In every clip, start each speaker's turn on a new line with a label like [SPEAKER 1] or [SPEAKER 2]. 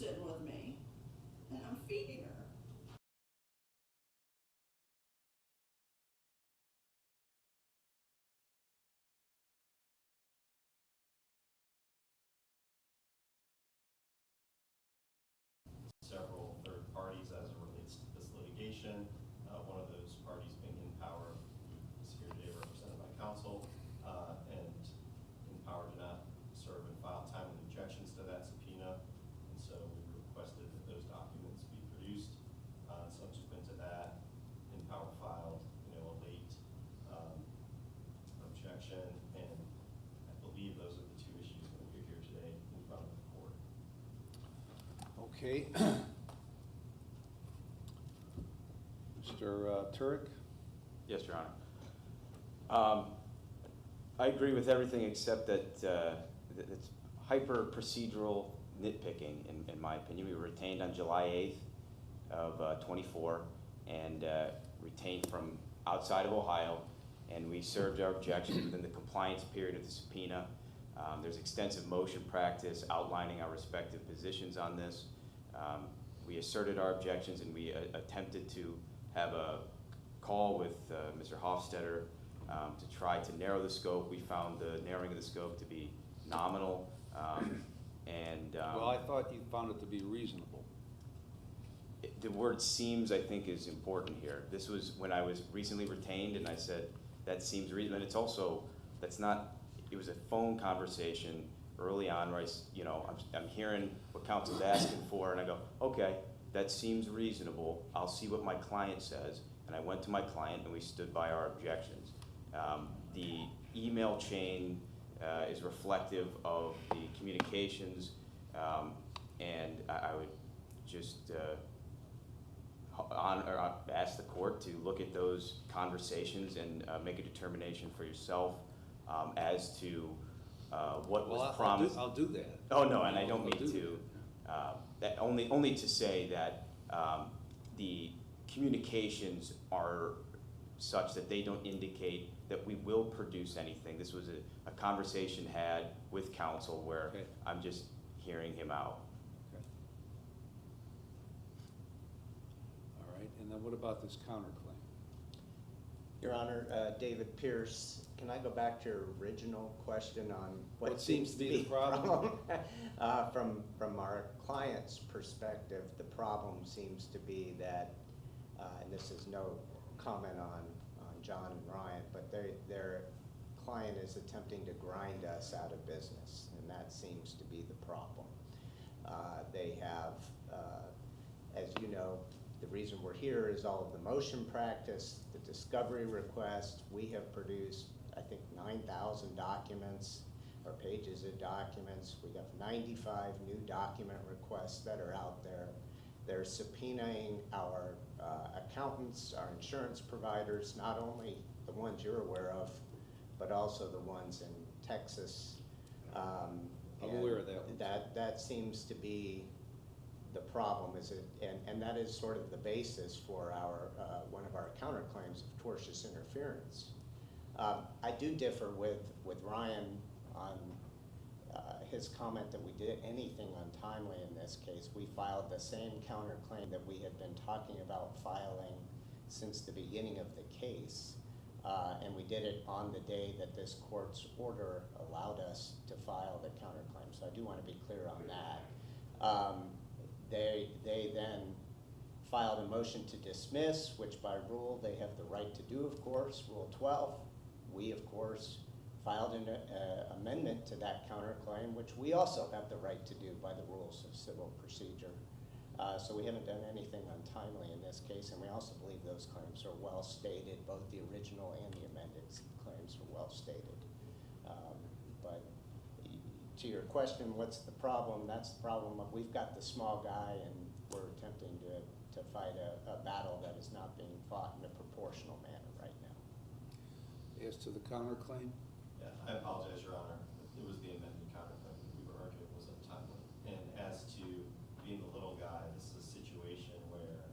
[SPEAKER 1] sitting with me, and I'm feeding her.
[SPEAKER 2] Several third parties as it relates to this litigation. One of those parties being InPower, who is here today represented by counsel, and InPower did not serve and file timely objections to that subpoena, and so we requested that those documents be produced. Subsequent to that, InPower filed, a late objection, and I believe those are the two issues that we're here today in front of the court.
[SPEAKER 3] Okay. Mr. Turek?
[SPEAKER 4] Yes, Your Honor. I agree with everything except that it's hyper-procedural nitpicking, in my opinion. We were retained on July 8th of 24 and retained from outside of Ohio, and we served our objections within the compliance period of the subpoena. There's extensive motion practice outlining our respective positions on this. We asserted our objections, and we attempted to have a call with Mr. Hofstetter to try to narrow the scope. We found the narrowing of the scope to be nominal.
[SPEAKER 3] Well, I thought you found it to be reasonable.
[SPEAKER 4] The word seems, I think, is important here. This was when I was recently retained, and I said, that seems reasonable. And it's also, that's not, it was a phone conversation early on where I'm hearing what counsel's asking for, and I go, okay, that seems reasonable. I'll see what my client says. And I went to my client, and we stood by our objections. The email chain is reflective of the communications, and I would just ask the court to look at those conversations and make a determination for yourself as to what was promised.
[SPEAKER 3] I'll do that.
[SPEAKER 4] Oh no, and I don't mean to. That only to say that the communications are such that they don't indicate that we will produce anything. This was a conversation had with counsel where
[SPEAKER 3] okay.
[SPEAKER 4] I'm just hearing him out.
[SPEAKER 3] Okay. All right, and then what about this counterclaim?
[SPEAKER 5] Your Honor, David Pierce, can I go back to your original question on what
[SPEAKER 3] seems to be the problem?
[SPEAKER 5] From our client's perspective, the problem seems to be that, and this is no comment on John and Ryan, but their client is attempting to grind us out of business, and that seems to be the problem. They have, as you know, the reason we're here is all of the motion practice, the discovery request. We have produced, I think, 9,000 documents or pages of documents. We have 95 new document requests that are out there. They're subpoenaing our accountants, our insurance providers, not only the ones you're aware of, but also the ones in Texas.
[SPEAKER 3] I'm aware of that one.
[SPEAKER 5] That seems to be the problem, and that is sort of the basis for our one of our counterclaims of tortious interference. I do differ with Ryan on his comment that we did anything untimely in this case. We filed the same counterclaim that we had been talking about filing since the beginning of the case, and we did it on the day that this court's order allowed us to file the counterclaim. So I do want to be clear on that. They then filed a motion to dismiss, which by rule they have the right to do, of course, Rule 12. We, of course, filed an amendment to that counterclaim, which we also have the right to do by the rules of civil procedure. So we haven't done anything untimely in this case, and we also believe those claims are well stated. Both the original and the amended claims are well stated. But to your question, what's the problem? That's the problem of we've got the small guy, and we're attempting to fight a battle that is not being fought in a proportional manner right now.
[SPEAKER 3] As to the counterclaim?
[SPEAKER 2] Yeah, I apologize, Your Honor. It was the amended counterclaim that we were arguing was untimely. And as to being the little guy, this is a situation where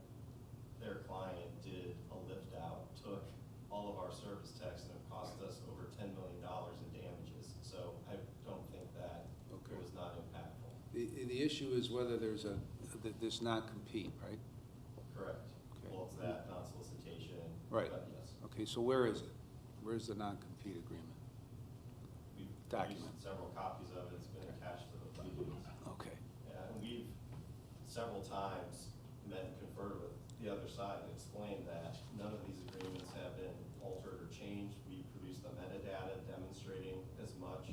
[SPEAKER 2] their client did a lift out, took all of our service techs, and it cost us over $10 million in damages. So I don't think that it was not impactful.
[SPEAKER 3] The issue issue is whether there's this non-compete, right?
[SPEAKER 2] Correct.
[SPEAKER 3] Okay.
[SPEAKER 2] Well, it's that non-solicitation.
[SPEAKER 3] Right.
[SPEAKER 2] But yes.
[SPEAKER 3] Okay, so where is it? Where's the non-compete agreement?
[SPEAKER 2] We've
[SPEAKER 3] Document.
[SPEAKER 2] produced several copies of it. It's been attached to the pleadings.
[SPEAKER 3] Okay.
[SPEAKER 2] And we've several times met and conferred with the other side and explained that none of these agreements have been altered or changed. We produced the metadata demonstrating as much.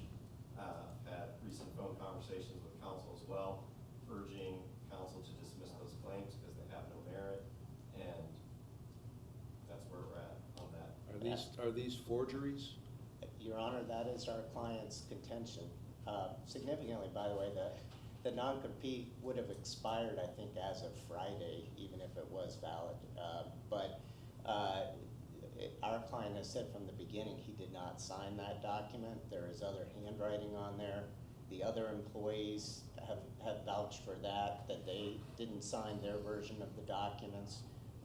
[SPEAKER 2] Had recent phone conversations with counsel as well, urging counsel to dismiss those claims because they have no merit, and that's where we're at on that.
[SPEAKER 3] Are these forgeries?
[SPEAKER 5] Your Honor, that is our client's contention. Significantly, by the way, the non-compete would have expired, I think, as of Friday, even if it was valid. Our client has said from the beginning he did not sign that document. There is other handwriting on there. The other employees have vouched for that they didn't sign their version of the documents.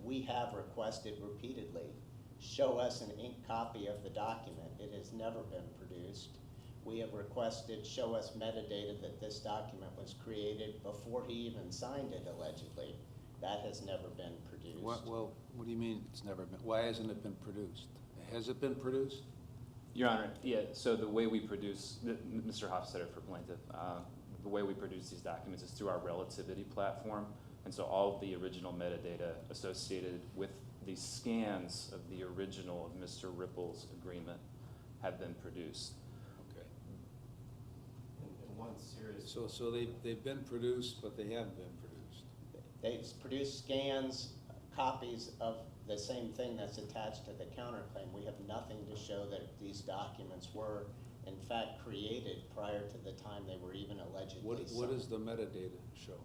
[SPEAKER 5] We have requested repeatedly, show us an ink copy of the document. It has never been produced. We have requested, show us metadata that this document was created before he even signed it, allegedly. That has never been produced.
[SPEAKER 3] Well, what do you mean it's never been? Why hasn't it been produced? Has it been produced?
[SPEAKER 6] Your Honor, yeah, so the way we produce, Mr. Hofstadter for plaintiff, the way we produce these documents is through our relativity platform. And so all of the original metadata associated with the scans of the original of Mr. Ripple's agreement have been produced.
[SPEAKER 3] Okay.
[SPEAKER 2] And one serious.
[SPEAKER 3] So they've been produced, but they haven't been produced.
[SPEAKER 5] They produced scans, copies of the same thing that's attached to the counterclaim. We have nothing to show that these documents were, in fact, created prior to the time they were even allegedly signed.
[SPEAKER 3] What does the metadata show?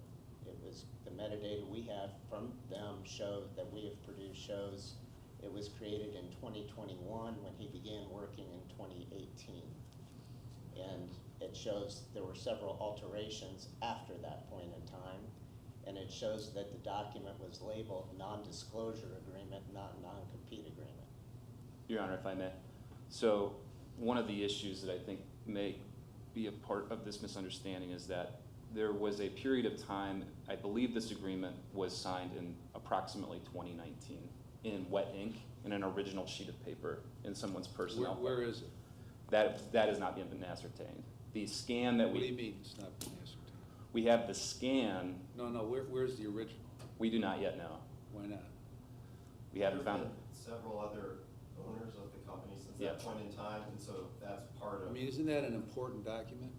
[SPEAKER 5] It was, the metadata we have from them show that we have produced shows it was created in 2021 when he began working in 2018. And it shows there were several alterations after that point in time. And it shows that the document was labeled non-disclosure agreement, not non-compete agreement.
[SPEAKER 6] Your Honor, if I may. So one of the issues that I think may be a part of this misunderstanding is that there was a period of time, I believe this agreement was signed in approximately 2019 in wet ink, in an original sheet of paper in someone's personnel.
[SPEAKER 3] Where is it?
[SPEAKER 6] That has not been ascertained. The scan that
[SPEAKER 3] What do you mean it's not been ascertained?
[SPEAKER 6] we have the scan,
[SPEAKER 3] No, where's the original?
[SPEAKER 6] we do not yet know.
[SPEAKER 3] Why not?
[SPEAKER 6] We haven't found it.
[SPEAKER 2] Several other owners of the company since
[SPEAKER 6] Yeah.
[SPEAKER 2] that point in time, and so that's part of.
[SPEAKER 3] I mean, isn't that an important document?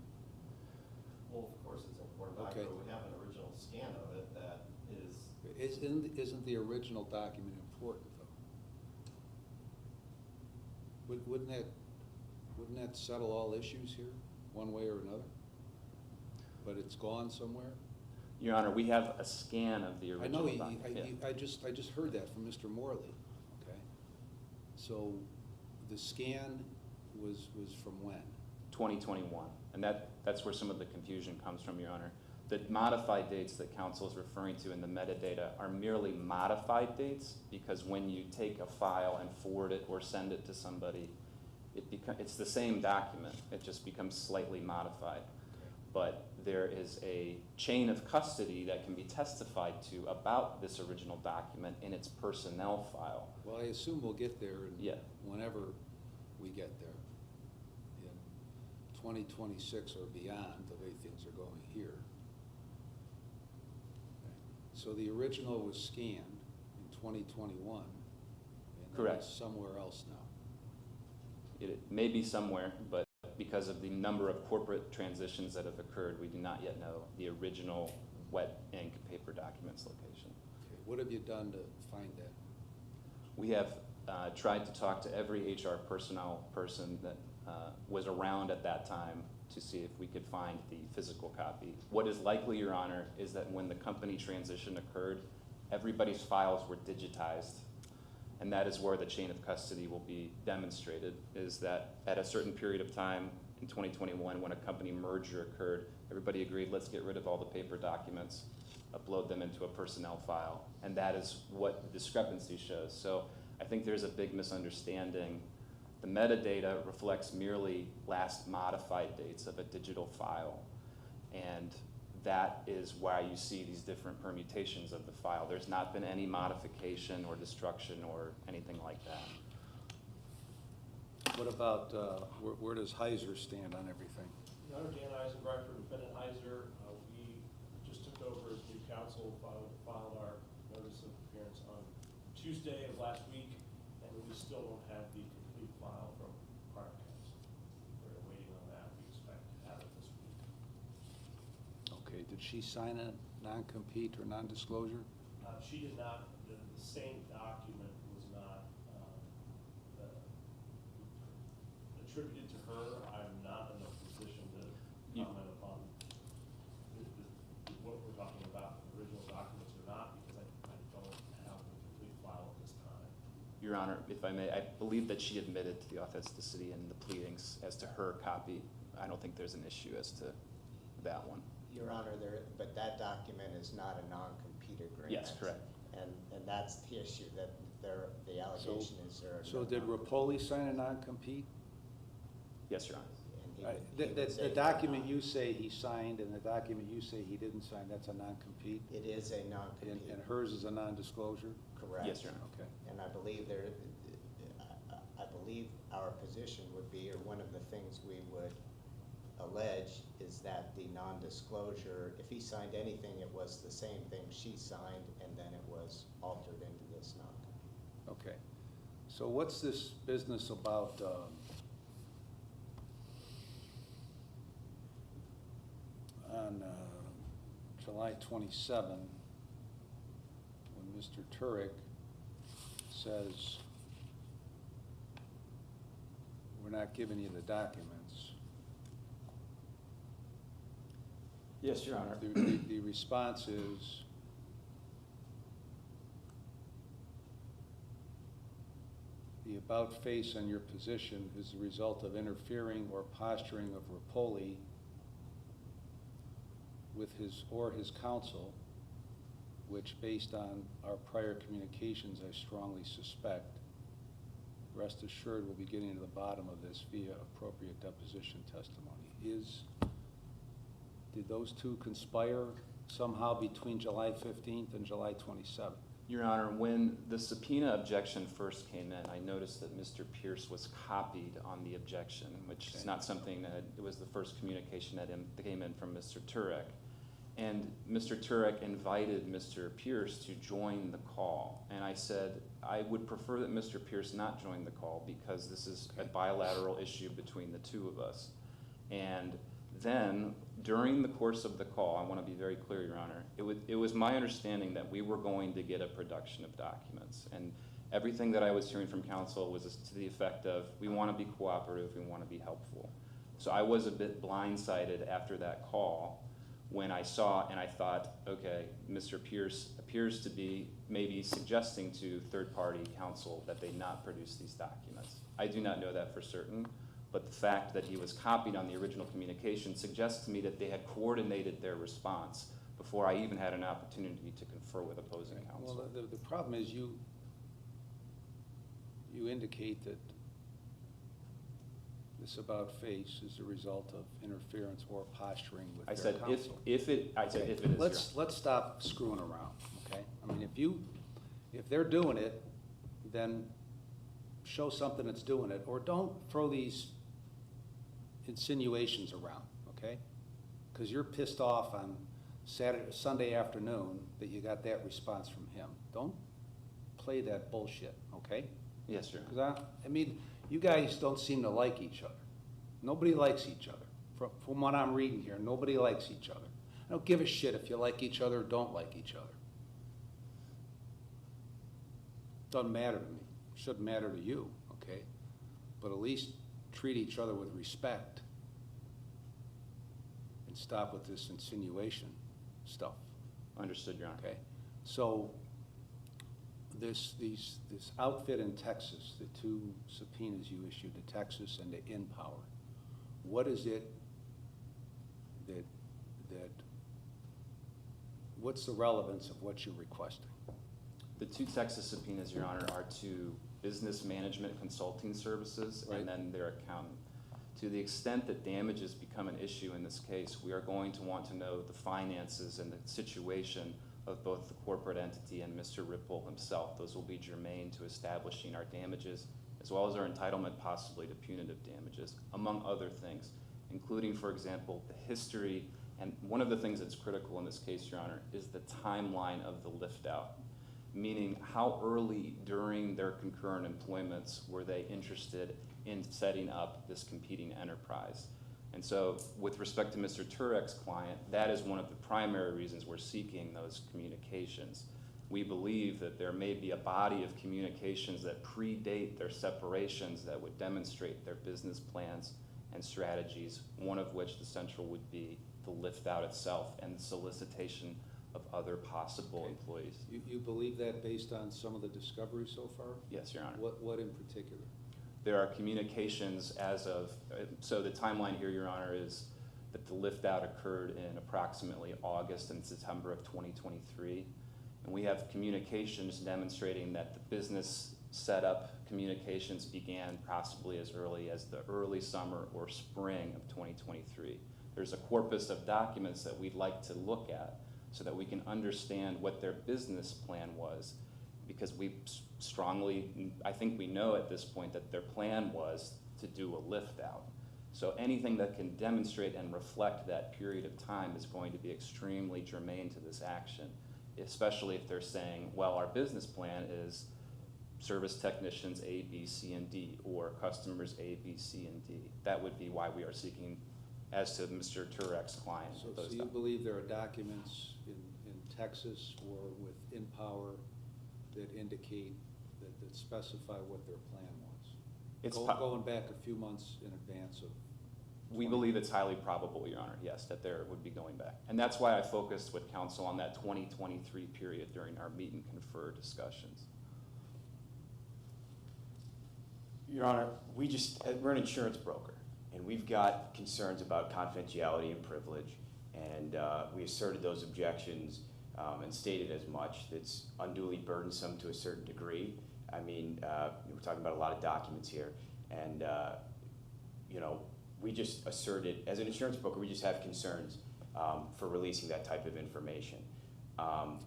[SPEAKER 2] Well, of course, it's an important
[SPEAKER 3] Okay.
[SPEAKER 2] document, but we have an original scan of it that is.
[SPEAKER 3] Isn't the original document important, though? Wouldn't that settle all issues here, one way or another? But it's gone somewhere?
[SPEAKER 6] Your Honor, we have a scan of the
[SPEAKER 3] I know,
[SPEAKER 6] original document. Yeah.
[SPEAKER 3] I just heard that from Mr. Morley, okay? So the scan was from when?
[SPEAKER 6] 2021, and that's where some of the confusion comes from, Your Honor. The modified dates that counsel is referring to in the metadata are merely modified dates because when you take a file and forward it or send it to somebody, it's the same document, it just becomes slightly modified. But there is a chain of custody that can be testified to about this original document in its personnel file.
[SPEAKER 3] Well, I assume we'll get there
[SPEAKER 6] Yeah.
[SPEAKER 3] whenever we get there. In 2026 or beyond, the way things are going here. So the original was scanned in 2021. And
[SPEAKER 6] Correct.
[SPEAKER 3] it's somewhere else now.
[SPEAKER 6] It may be somewhere, but because of the number of corporate transitions that have occurred, we do not yet know the original wet ink paper documents location.
[SPEAKER 3] Okay. What have you done to find that?
[SPEAKER 6] We have tried to talk to every HR personnel person that was around at that time to see if we could find the physical copy. What is likely, Your Honor, is that when the company transition occurred, everybody's files were digitized. And that is where the chain of custody will be demonstrated, is that at a certain period of time in 2021, when a company merger occurred, everybody agreed, let's get rid of all the paper documents, upload them into a personnel file. And that is what the discrepancy shows. So I think there's a big misunderstanding. The metadata reflects merely last modified dates of a digital file. And that is why you see these different permutations of the file. There's not been any modification or destruction or anything like that.
[SPEAKER 3] What about, where does Heiser stand on everything?
[SPEAKER 7] Your Honor, Dan Eisenbright for defendant Heiser. We just took over as new counsel, filed our notice of appearance on Tuesday of last week, and we still don't have the complete file from prior counsel. We're waiting on that. We expect to have it this week.
[SPEAKER 3] Okay, did she sign a non-compete or non-disclosure?
[SPEAKER 7] She did not, the same document was not attributed to her. I'm not in a position to comment upon what we're talking about, the original documents or not, because I don't have the complete file at this time.
[SPEAKER 6] Your Honor, if I may, I believe that she admitted to the authenticity in the pleadings as to her copy. I don't think there's an issue as to that one.
[SPEAKER 5] Your Honor, but that document is not a non-compete agreement.
[SPEAKER 6] Yes, correct.
[SPEAKER 5] And that's the issue, that the allegation is there. are
[SPEAKER 3] So
[SPEAKER 5] no
[SPEAKER 3] did
[SPEAKER 5] non-compete.
[SPEAKER 3] Rapoli sign a non-compete?
[SPEAKER 6] Yes, Your Honor.
[SPEAKER 5] And he
[SPEAKER 3] Right,
[SPEAKER 5] would say
[SPEAKER 3] The
[SPEAKER 5] it's
[SPEAKER 3] document
[SPEAKER 5] not.
[SPEAKER 3] you say he signed and the document you say he didn't sign, that's a non-compete?
[SPEAKER 5] It is a non-compete.
[SPEAKER 3] And hers is a non-disclosure?
[SPEAKER 5] Correct.
[SPEAKER 6] Yes, Your Honor.
[SPEAKER 3] Okay.
[SPEAKER 5] And I believe I believe our position would be, or one of the things we would allege is that the non-disclosure, if he signed anything, it was the same thing she signed, and then it was altered into this non-compete.
[SPEAKER 3] Okay. So what's this business about, on July 27, when Mr. Turek says, we're not giving you the documents.
[SPEAKER 4] Yes, Your Honor.
[SPEAKER 3] The response is, the about face on your position is the result of interfering or posturing of Rapoli with his or his counsel, which based on our prior communications, I strongly suspect. Rest assured, we'll be getting to the bottom of this via appropriate deposition testimony. Did those two conspire somehow between July 15th and July 27th?
[SPEAKER 6] Your Honor, when the subpoena objection first came in, I noticed that Mr. Pierce was copied on the objection, which is
[SPEAKER 3] Okay.
[SPEAKER 6] not something that, it was the first communication that came in from Mr. Turek. And Mr. Turek invited Mr. Pierce to join the call. And I said, I would prefer that Mr. Pierce not join the call because this is a bilateral issue between the two of us. And then, during the course of the call, I want to be very clear, Your Honor, it was my understanding that we were going to get a production of documents. And everything that I was hearing from counsel was to the effect of, we want to be cooperative, we want to be helpful. So I was a bit blindsided after that call when I saw and I thought, okay, Mr. Pierce appears to be maybe suggesting to third-party counsel that they not produce these documents. I do not know that for certain, but the fact that he was copied on the original communication suggests to me that they had coordinated their response before I even had an opportunity to confer with opposing counsel.
[SPEAKER 3] Well, the problem is you indicate that this about face is the result of interference or posturing with
[SPEAKER 6] I
[SPEAKER 3] their
[SPEAKER 6] said
[SPEAKER 3] counsel.
[SPEAKER 6] if it is, Your Honor.
[SPEAKER 3] Let's stop screwing around, okay? I mean, if they're doing it, then show something that's doing it, or don't throw these insinuations around, okay? Because you're pissed off on Sunday afternoon that you got that response from him. Don't play that bullshit, okay?
[SPEAKER 6] Yes, Your Honor.
[SPEAKER 3] Because I mean, you guys don't seem to like each other. Nobody likes each other. From what I'm reading here, nobody likes each other. I don't give a shit if you like each other or don't like each other. Doesn't matter to me. Shouldn't matter to you, okay? But at least treat each other with respect and stop with this insinuation stuff.
[SPEAKER 6] Understood, Your Honor.
[SPEAKER 3] Okay, so this outfit in Texas, the two subpoenas you issued to Texas and to InPower, what is it that what's the relevance of what you're requesting?
[SPEAKER 6] The two Texas subpoenas, Your Honor, are to business management consulting services
[SPEAKER 3] Right.
[SPEAKER 6] and then their accounting. To the extent that damages become an issue in this case, we are going to want to know the finances and the situation of both the corporate entity and Mr. Ripple himself. Those will be germane to establishing our damages, as well as our entitlement possibly to punitive damages, among other things, including, for example, the history. And one of the things that's critical in this case, Your Honor, is the timeline of the lift out, meaning how early during their concurrent employments were they interested in setting up this competing enterprise. And so with respect to Mr. Turek's client, that is one of the primary reasons we're seeking those communications. We believe that there may be a body of communications that predate their separations that would demonstrate their business plans and strategies, one of which the central would be the lift out itself and the solicitation of other possible employees.
[SPEAKER 3] You believe that based on some of the discovery so far?
[SPEAKER 6] Yes, Your Honor.
[SPEAKER 3] What in particular?
[SPEAKER 6] There are communications as of, so the timeline here, Your Honor, is that the lift out occurred in approximately August and September of 2023. And we have communications demonstrating that the business setup communications began possibly as early as the early summer or spring of 2023. There's a corpus of documents that we'd like to look at so that we can understand what their business plan was, because we strongly, I think we know at this point that their plan was to do a lift out. So anything that can demonstrate and reflect that period of time is going to be extremely germane to this action, especially if they're saying, well, our business plan is service technicians A, B, C, and D, or customers A, B, C, and D. That would be why we are seeking, as to Mr. Turek's client.
[SPEAKER 3] So
[SPEAKER 6] those
[SPEAKER 3] you believe there are documents in Texas or with InPower that indicate, that specify what their plan was?
[SPEAKER 6] It's
[SPEAKER 3] Going back a few months in advance of...
[SPEAKER 6] We believe it's highly probable, Your Honor, yes, that there would be going back. And that's why I focused with counsel on that 2023 period during our meet and confer discussions.
[SPEAKER 4] Your Honor, we're an insurance broker, and we've got concerns about confidentiality and privilege, and we asserted those objections and stated as much. That's unduly burdensome to a certain degree. I mean, we're talking about a lot of documents here, and you know, we just asserted, as an insurance broker, we just have concerns for releasing that type of information.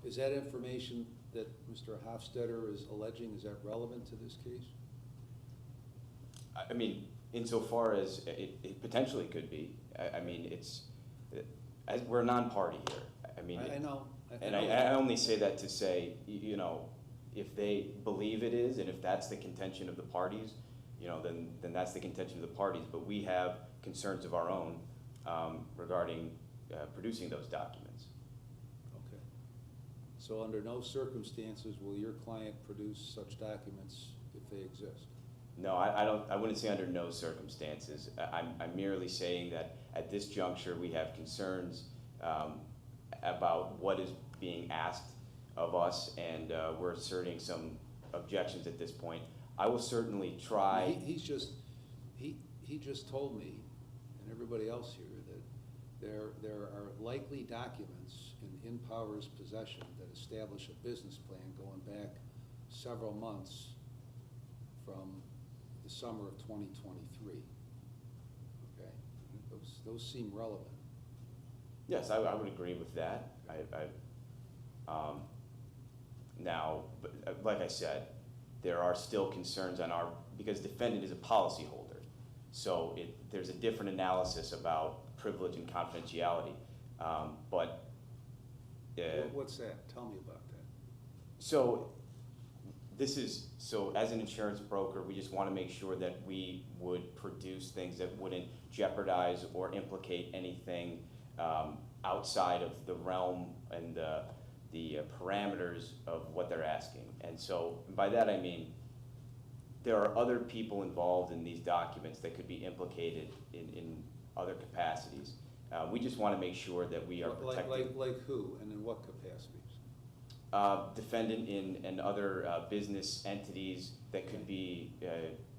[SPEAKER 3] Is that information that Mr. Hofstetter is alleging, is that relevant to this case?
[SPEAKER 4] I mean, insofar as it potentially could be. I mean, we're a non-party here. I mean,
[SPEAKER 3] I know.
[SPEAKER 4] I only say that to say, you know, if they believe it is, and if that's the contention of the parties, you know, then that's the contention of the parties. But we have concerns of our own regarding producing those documents.
[SPEAKER 3] Okay. So under no circumstances will your client produce such documents if they exist?
[SPEAKER 4] No, I wouldn't say under no circumstances. I'm merely saying that at this juncture we have concerns about what is being asked of us, and we're asserting some objections at this point. I will certainly try.
[SPEAKER 3] He just told me, and everybody else here, that there are likely documents in InPower's possession that establish a business plan going back several months from the summer of 2023. Okay, those seem relevant.
[SPEAKER 4] Yes, I would agree with that. Now, but like I said, there are still concerns on because defendant is a policyholder, so there's a different analysis about privilege and confidentiality.
[SPEAKER 3] What's that? Tell me about that.
[SPEAKER 4] So as an insurance broker, we just want to make sure that we would produce things that wouldn't jeopardize or implicate anything outside of the realm and the parameters of what they're asking. And so by that I mean there are other people involved in these documents that could be implicated in other capacities. We just want to make sure that we are protecting.
[SPEAKER 3] Like who and in what capacities?
[SPEAKER 4] Defendant in other business entities that could be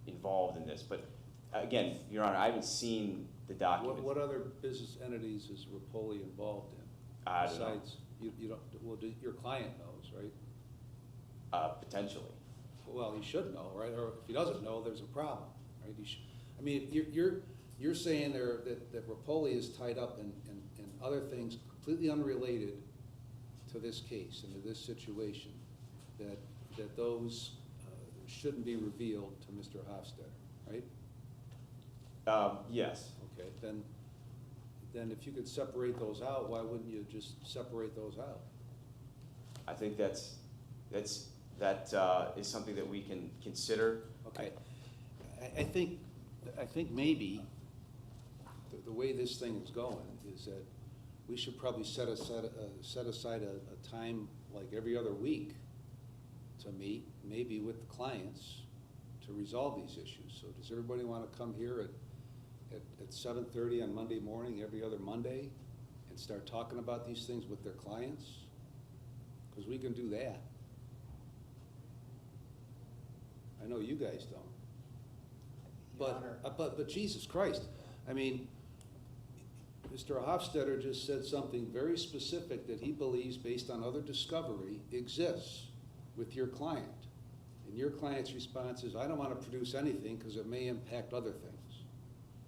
[SPEAKER 4] involved in this. But again, Your Honor, I haven't seen the documents.
[SPEAKER 3] What other business entities is Rapoli involved in?
[SPEAKER 4] I don't know.
[SPEAKER 3] Besides, you don't. Well, your client knows, right?
[SPEAKER 4] Potentially.
[SPEAKER 3] Well, he should know, right? Or if he doesn't know, there's a problem, right? I mean, you're saying there that Rapoli is tied up in other things completely unrelated to this case and to this situation, that those shouldn't be revealed to Mr. Hofstadter, right?
[SPEAKER 4] Yes.
[SPEAKER 3] Okay, then if you could separate those out, why wouldn't you just separate those out?
[SPEAKER 4] I think that is something that we can consider.
[SPEAKER 3] Okay, I think maybe the way this thing is going is that we should probably set aside a time like every other week to meet, maybe with the clients, to resolve these issues. So does everybody want to come here at 7:30 on Monday morning, every other Monday, and start talking about these things with their clients? Because we can do that. I know you guys don't.
[SPEAKER 5] Your Honor.
[SPEAKER 3] But Jesus Christ, I mean, Mr. Hofstadter just said something very specific that he believes, based on other discovery, exists with your client. And your client's response is, I don't want to produce anything because it may impact other things.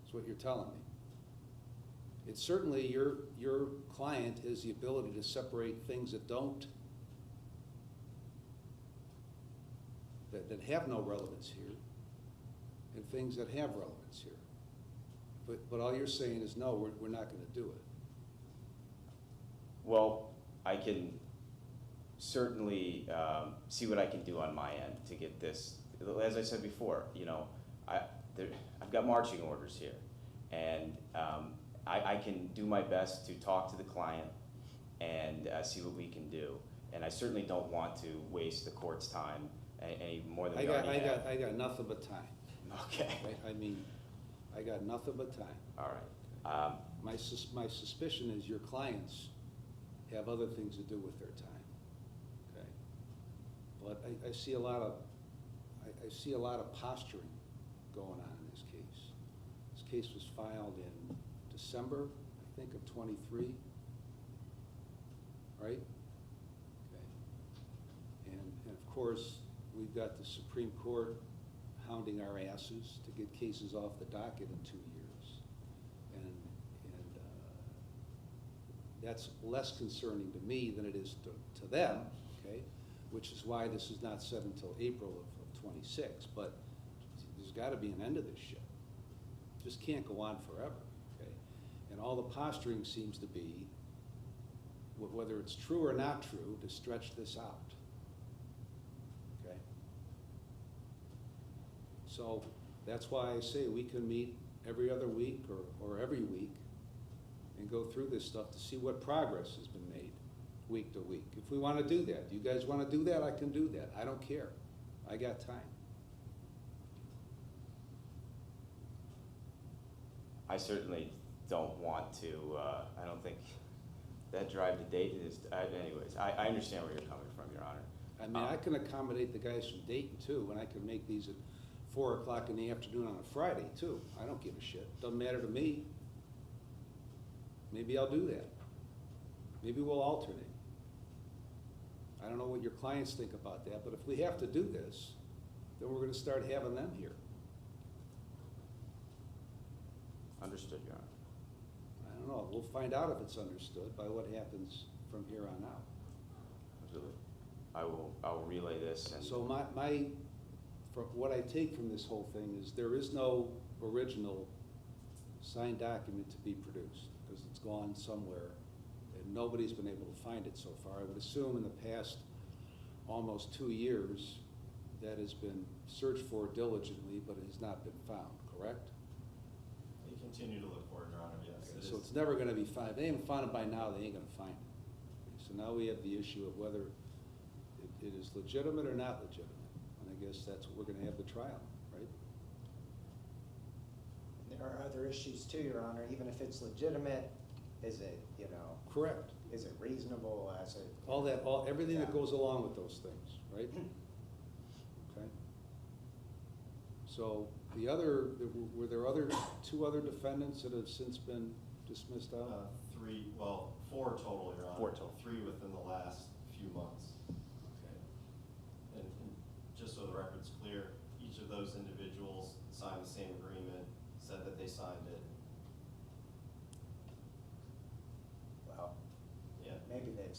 [SPEAKER 3] That's what you're telling me. It's certainly your client has the ability to separate things that don't, that have no relevance here, and things that have relevance here. But all you're saying is, no, we're not going to do it.
[SPEAKER 4] Well, I can certainly see what I can do on my end to get this. As I said before, you know, I've got marching orders here, and I can do my best to talk to the client and see what we can do. And I certainly don't want to waste the court's time any more than we already have.
[SPEAKER 3] I got nothing but time.
[SPEAKER 4] Okay.
[SPEAKER 3] I mean, I got nothing but time.
[SPEAKER 4] All right.
[SPEAKER 3] My suspicion is your clients have other things to do with their time, okay? But I see a lot of posturing going on in this case. This case was filed in December, I think, of '23, right? Okay. And of course, we've got the Supreme Court hounding our asses to get cases off the docket in 2 years. And that's less concerning to me than it is to them, okay? Which is why this is not set until April of '26. But there's got to be an end to this shit. It just can't go on forever, okay? And all the posturing seems to be, whether it's true or not true, to stretch this out. So that's why I say we can meet every other week or every week and go through this stuff to see what progress has been made week to week. If we want to do that, do you guys want to do that? I can do that. I don't care. I got time.
[SPEAKER 4] I certainly don't want to, I don't think that drive to Dayton is, anyways, I understand where you're coming from, Your Honor.
[SPEAKER 3] I mean, I can accommodate the guys from Dayton too, and I can make these at 4 o'clock in the afternoon on a Friday too. I don't give a shit. Doesn't matter to me. Maybe I'll do that. Maybe we'll alternate. I don't know what your clients think about that, but if we have to do this, then we're going to start having them here.
[SPEAKER 4] Understood, Your Honor.
[SPEAKER 3] I don't know. We'll find out if it's understood by what happens from here on out.
[SPEAKER 4] Absolutely. I'll relay this and.
[SPEAKER 3] So from what I take from this whole thing is there is no original signed document to be produced because it's gone somewhere and nobody's been able to find it so far. I would assume in the past almost 2 years that has been searched for diligently, but it has not been found, correct?
[SPEAKER 2] We continue to look for it, Your Honor, yes.
[SPEAKER 3] Okay, so it's never going to be found. If they haven't found it by now, they ain't going to find it. Okay, so now we have the issue of whether it is legitimate or not legitimate. And I guess that's what we're going to have the trial, right?
[SPEAKER 5] There are other issues too, Your Honor. Even if it's legitimate, is it,
[SPEAKER 3] Correct.
[SPEAKER 5] is it reasonable as it?
[SPEAKER 3] Everything that
[SPEAKER 5] Yeah.
[SPEAKER 3] goes along with those things, right? Okay. So were there two other defendants that have since been dismissed out?
[SPEAKER 2] 4 total, Your Honor.
[SPEAKER 4] 4 total.
[SPEAKER 2] 3 within the last few months.
[SPEAKER 3] Okay.
[SPEAKER 2] And just so the record's clear, each of those individuals signed the same agreement, said that they signed it,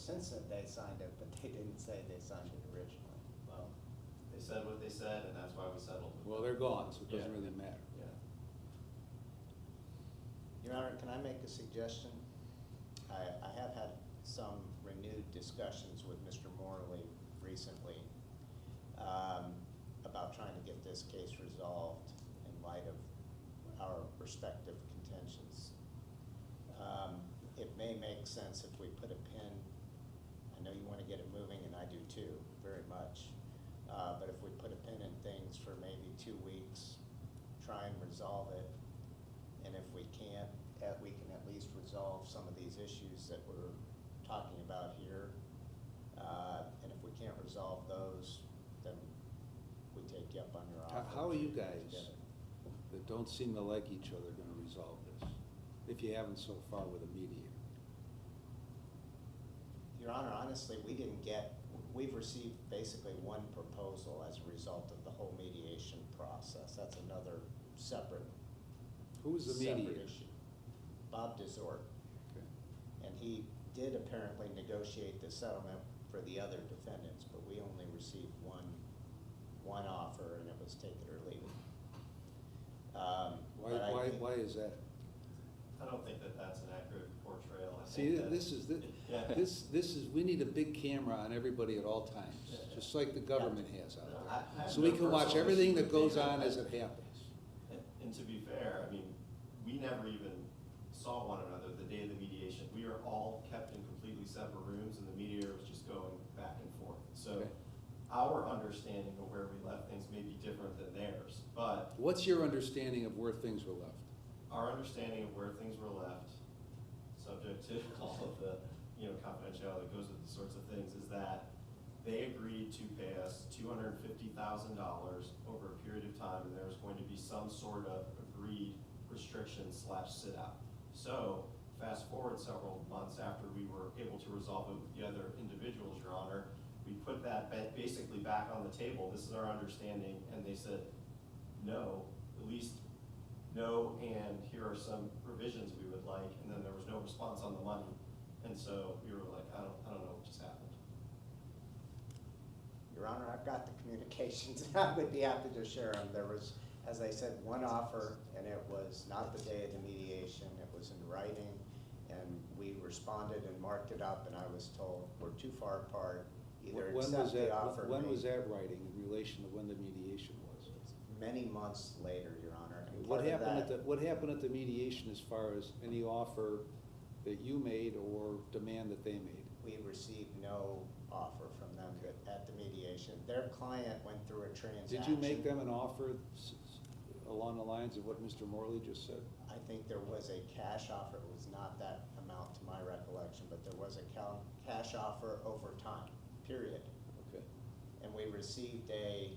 [SPEAKER 5] since then they signed it, but they didn't say they signed it originally.
[SPEAKER 2] Well, they said what they said, and that's why we settled with
[SPEAKER 3] Well,
[SPEAKER 2] them.
[SPEAKER 3] they're gone, so it doesn't
[SPEAKER 2] Yeah.
[SPEAKER 3] really matter.
[SPEAKER 2] Yeah.
[SPEAKER 5] Your Honor, can I make a suggestion? I have had some renewed discussions with Mr. Morley recently about trying to get this case resolved in light of our respective contentions. It may make sense if we put a pin, I know you want to get it moving, and I do too, very much. But if we put a pin in things for maybe 2 weeks, try and resolve it, and if we can't, we can at least resolve some of these issues that we're talking about here. And if we can't resolve those, then we take you up on your offer.
[SPEAKER 3] How are you
[SPEAKER 5] to get
[SPEAKER 3] guys
[SPEAKER 5] together.
[SPEAKER 3] that don't seem to like each other gonna resolve this, if you haven't so far with a mediator?
[SPEAKER 5] Your Honor, honestly, we've received basically one proposal as a result of the whole mediation process. That's another separate
[SPEAKER 3] Who's the mediator?
[SPEAKER 5] issue. Bob DeZort.
[SPEAKER 3] Okay.
[SPEAKER 5] And he did apparently negotiate the settlement for the other defendants, but we only received one offer, and it was take it or leave it. But I think-
[SPEAKER 3] Why is that?
[SPEAKER 2] I don't think that that's an accurate portrayal. I
[SPEAKER 3] See,
[SPEAKER 2] think that- Yeah.
[SPEAKER 3] this is, we need a big camera on everybody at all times,
[SPEAKER 2] Yeah.
[SPEAKER 3] just like the government has out
[SPEAKER 2] I
[SPEAKER 3] there.
[SPEAKER 2] have
[SPEAKER 3] So we
[SPEAKER 2] no
[SPEAKER 3] can watch
[SPEAKER 2] personal
[SPEAKER 3] everything
[SPEAKER 2] issue
[SPEAKER 3] that
[SPEAKER 2] with
[SPEAKER 3] goes
[SPEAKER 2] being
[SPEAKER 3] on
[SPEAKER 2] that.
[SPEAKER 3] as it happens.
[SPEAKER 2] And to be fair, I mean, we never even saw one another the day of the mediation. We were all kept in completely separate rooms, and the mediator was just going back and forth. So
[SPEAKER 3] Okay.
[SPEAKER 2] our understanding of where we left things may be different than theirs, but
[SPEAKER 3] What's your understanding of where things were left?
[SPEAKER 2] our understanding of where things were left, subject to all of the, confidentiality that goes with these sorts of things, is that they agreed to pay us $250,000 over a period of time, and there was going to be some sort of agreed restriction/sit-out. So, fast forward several months after we were able to resolve it with the other individuals, Your Honor, we put that basically back on the table. This is our understanding, and they said, no, at least no, and here are some provisions we would like, and then there was no response on the money. And so we were like, I don't know what just happened.
[SPEAKER 5] Your Honor, I've got the communications, and I would be happy to share them. There was, as I said, one offer, and it was not the day of the mediation, it was in writing, and we responded and marked it up, and I was told, we're too far apart, either
[SPEAKER 3] When was
[SPEAKER 5] accept the
[SPEAKER 3] that?
[SPEAKER 5] offer.
[SPEAKER 3] When
[SPEAKER 5] made."
[SPEAKER 3] was that writing in relation to when the mediation was?
[SPEAKER 5] Many months later, Your Honor. And
[SPEAKER 3] What
[SPEAKER 5] part of
[SPEAKER 3] happened
[SPEAKER 5] that-
[SPEAKER 3] what happened at the mediation as far as any offer that you made or demand that they made?
[SPEAKER 5] We received no offer from them at the mediation. Their client went through a transaction.
[SPEAKER 3] Did you make them an offer along the lines of what Mr. Morley just said?
[SPEAKER 5] I think there was a cash offer. It was not that amount to my recollection, but there was a cash offer over time, period.
[SPEAKER 3] Okay.
[SPEAKER 5] And we received a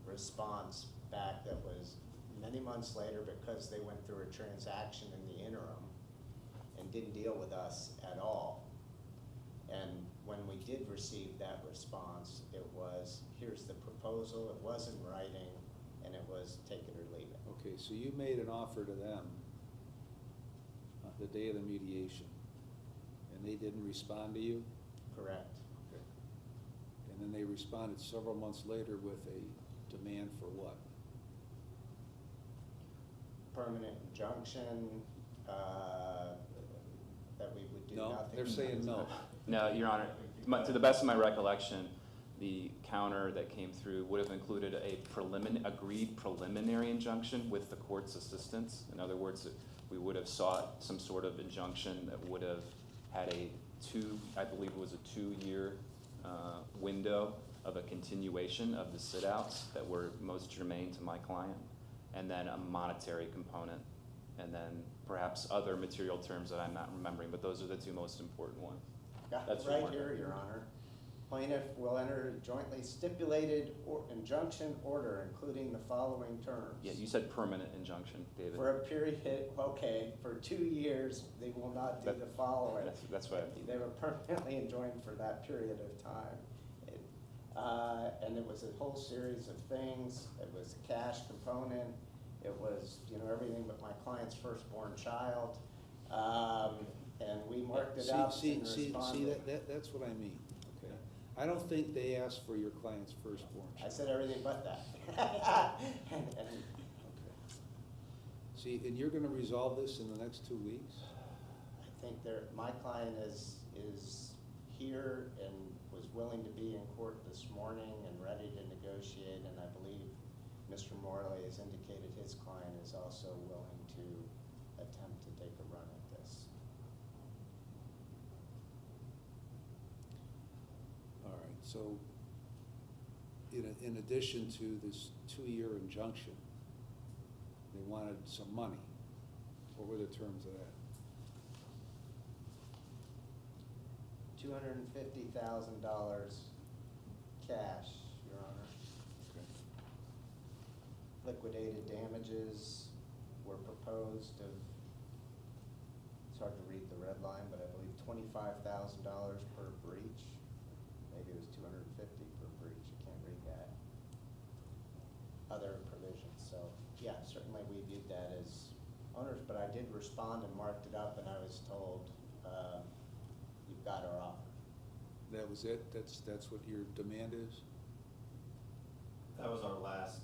[SPEAKER 5] response back that was many months later because they went through a transaction in the interim and didn't deal with us at all. And when we did receive that response, it was, here's the proposal, it was in writing, and it was take it or leave it.
[SPEAKER 3] Okay, so you made an offer to them the day of the mediation, and they didn't respond to you?
[SPEAKER 5] Correct.
[SPEAKER 3] Okay. And then they responded several months later with a demand for what?
[SPEAKER 5] Permanent injunction, that we would do
[SPEAKER 3] No,
[SPEAKER 5] nothing.
[SPEAKER 3] they're saying no.
[SPEAKER 6] No, Your Honor, to the best of my recollection, the counter that came through would have included a agreed preliminary injunction with the court's assistance. In other words, we would have sought some sort of injunction that would have had I believe it was a 2-year window of a continuation of the sit-outs that were most germane to my client, and then a monetary component, and then perhaps other material terms that I'm not remembering, but those are the two most important ones.
[SPEAKER 5] Got
[SPEAKER 6] That's
[SPEAKER 5] it right
[SPEAKER 6] what we're-
[SPEAKER 5] here, Your Honor. Plaintiff will enter a jointly stipulated injunction order, including the following terms.
[SPEAKER 6] Yeah, you said permanent injunction, David.
[SPEAKER 5] For a period, okay, for 2 years, they will not do
[SPEAKER 6] That-
[SPEAKER 5] the following.
[SPEAKER 6] That's what I mean.
[SPEAKER 5] They were permanently enjoined for that period of time. And it was a whole series of things. It was a cash component. It was, everything but my client's firstborn child. And we marked it
[SPEAKER 3] See-
[SPEAKER 5] up
[SPEAKER 3] see-
[SPEAKER 5] and
[SPEAKER 3] see-
[SPEAKER 5] responded.
[SPEAKER 3] See, that's what I mean, okay? I don't think they asked for your client's firstborn
[SPEAKER 5] I
[SPEAKER 3] child.
[SPEAKER 5] said everything but that. And
[SPEAKER 3] Okay. See, and you're gonna resolve this in the next 2 weeks?
[SPEAKER 5] I think my client is here and was willing to be in court this morning and ready to negotiate, and I believe Mr. Morley has indicated his client is also willing to attempt to take a run at this.
[SPEAKER 3] All right, so in addition to this 2-year injunction, they wanted some money. What were the terms of that?
[SPEAKER 5] $250,000 cash, Your Honor.
[SPEAKER 3] Okay.
[SPEAKER 5] Liquidated damages were proposed of, it's hard to read the red line, but I believe $25,000 per breach. Maybe it was $250 per breach, I can't read that. Other provisions, so, yeah, certainly we viewed that as owners, but I did respond and marked it up, and I was told, you've got our offer.
[SPEAKER 3] That was it? That's what your demand is?
[SPEAKER 2] That was our last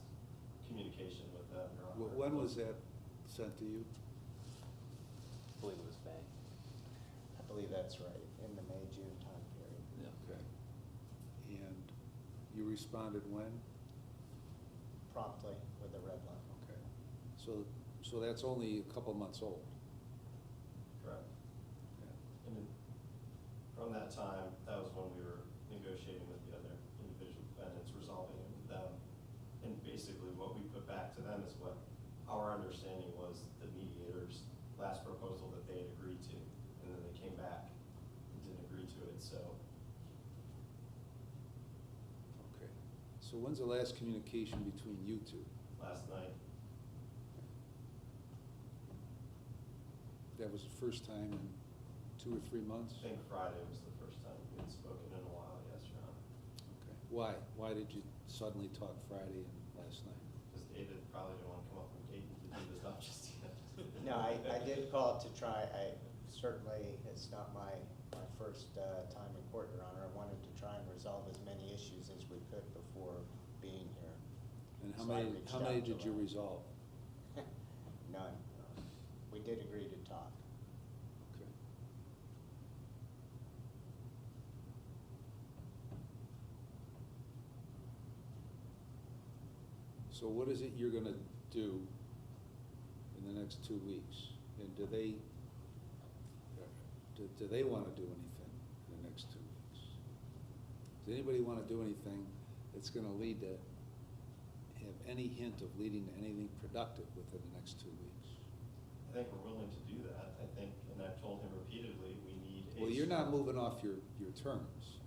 [SPEAKER 2] communication with them, Your Honor.
[SPEAKER 3] When was that sent to you?
[SPEAKER 6] I believe it was May.
[SPEAKER 5] I believe that's right, in the May-June time period.
[SPEAKER 3] Okay. And you responded when?
[SPEAKER 5] Promptly with a red line.
[SPEAKER 3] Okay. So that's only a couple months old?
[SPEAKER 2] Correct.
[SPEAKER 3] Okay.
[SPEAKER 2] And then from that time, that was when we were negotiating with the other individual defendants, resolving it with them. And basically what we put back to them is what our understanding was the mediator's last proposal that they had agreed to. And then they came back and didn't agree to it, so.
[SPEAKER 3] Okay. So when's the last communication between you two?
[SPEAKER 2] Last night,
[SPEAKER 3] That was the first time in 2 or 3 months?
[SPEAKER 2] I think Friday was the first time we had spoken in a while, yes, Your Honor.
[SPEAKER 3] Okay. Why? Why did you suddenly talk Friday and last night?
[SPEAKER 2] Because David probably didn't want to come up from Dayton to do this stuff just yet.
[SPEAKER 5] No, I did call to try, certainly, it's not my first time in court, Your Honor. I wanted to try and resolve as many issues as we could before being here.
[SPEAKER 3] And how
[SPEAKER 5] So I
[SPEAKER 3] many,
[SPEAKER 5] reached
[SPEAKER 3] how
[SPEAKER 5] out
[SPEAKER 3] many
[SPEAKER 5] to
[SPEAKER 3] did you
[SPEAKER 5] them.
[SPEAKER 3] resolve?
[SPEAKER 5] None. We did agree to talk.
[SPEAKER 3] Okay. So what is it you're gonna do in the next 2 weeks? And do they wanna do anything in the next 2 weeks? Does anybody wanna do anything that's gonna lead to, have any hint of leading to anything productive within the next 2 weeks?
[SPEAKER 2] I think we're willing to do that. I think, and I've told him repeatedly, we need a.
[SPEAKER 3] Well, you're not moving off your terms.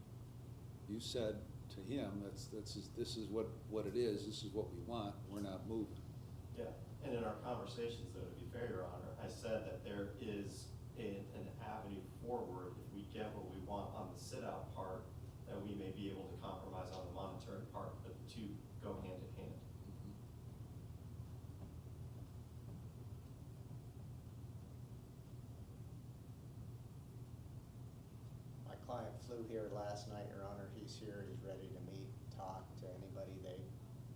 [SPEAKER 3] You said to him, this is what it is, this is what we want, we're not moving.
[SPEAKER 2] Yeah, and in our conversations, though, to be fair, Your Honor, I said that there is an avenue forward if we get what we want on the sit-out part, that we may be able to compromise on the monetary part, but the two go hand in hand.
[SPEAKER 5] My client flew here last night, Your Honor. He's here, he's ready to meet, talk to anybody they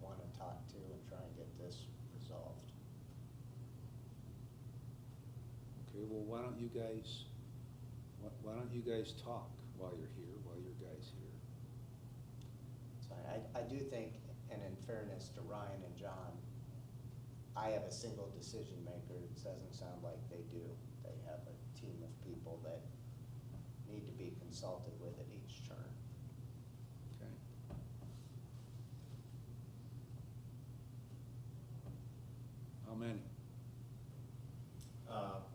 [SPEAKER 5] want to talk to and try and get this resolved.
[SPEAKER 3] Okay, well, why don't you guys talk while you're here, while your guy's here?
[SPEAKER 5] So I do think, and in fairness to Ryan and John, I have a single decision maker. It doesn't sound like they do. They have a team of people that need to be consulted with at each turn.
[SPEAKER 3] Okay. How many?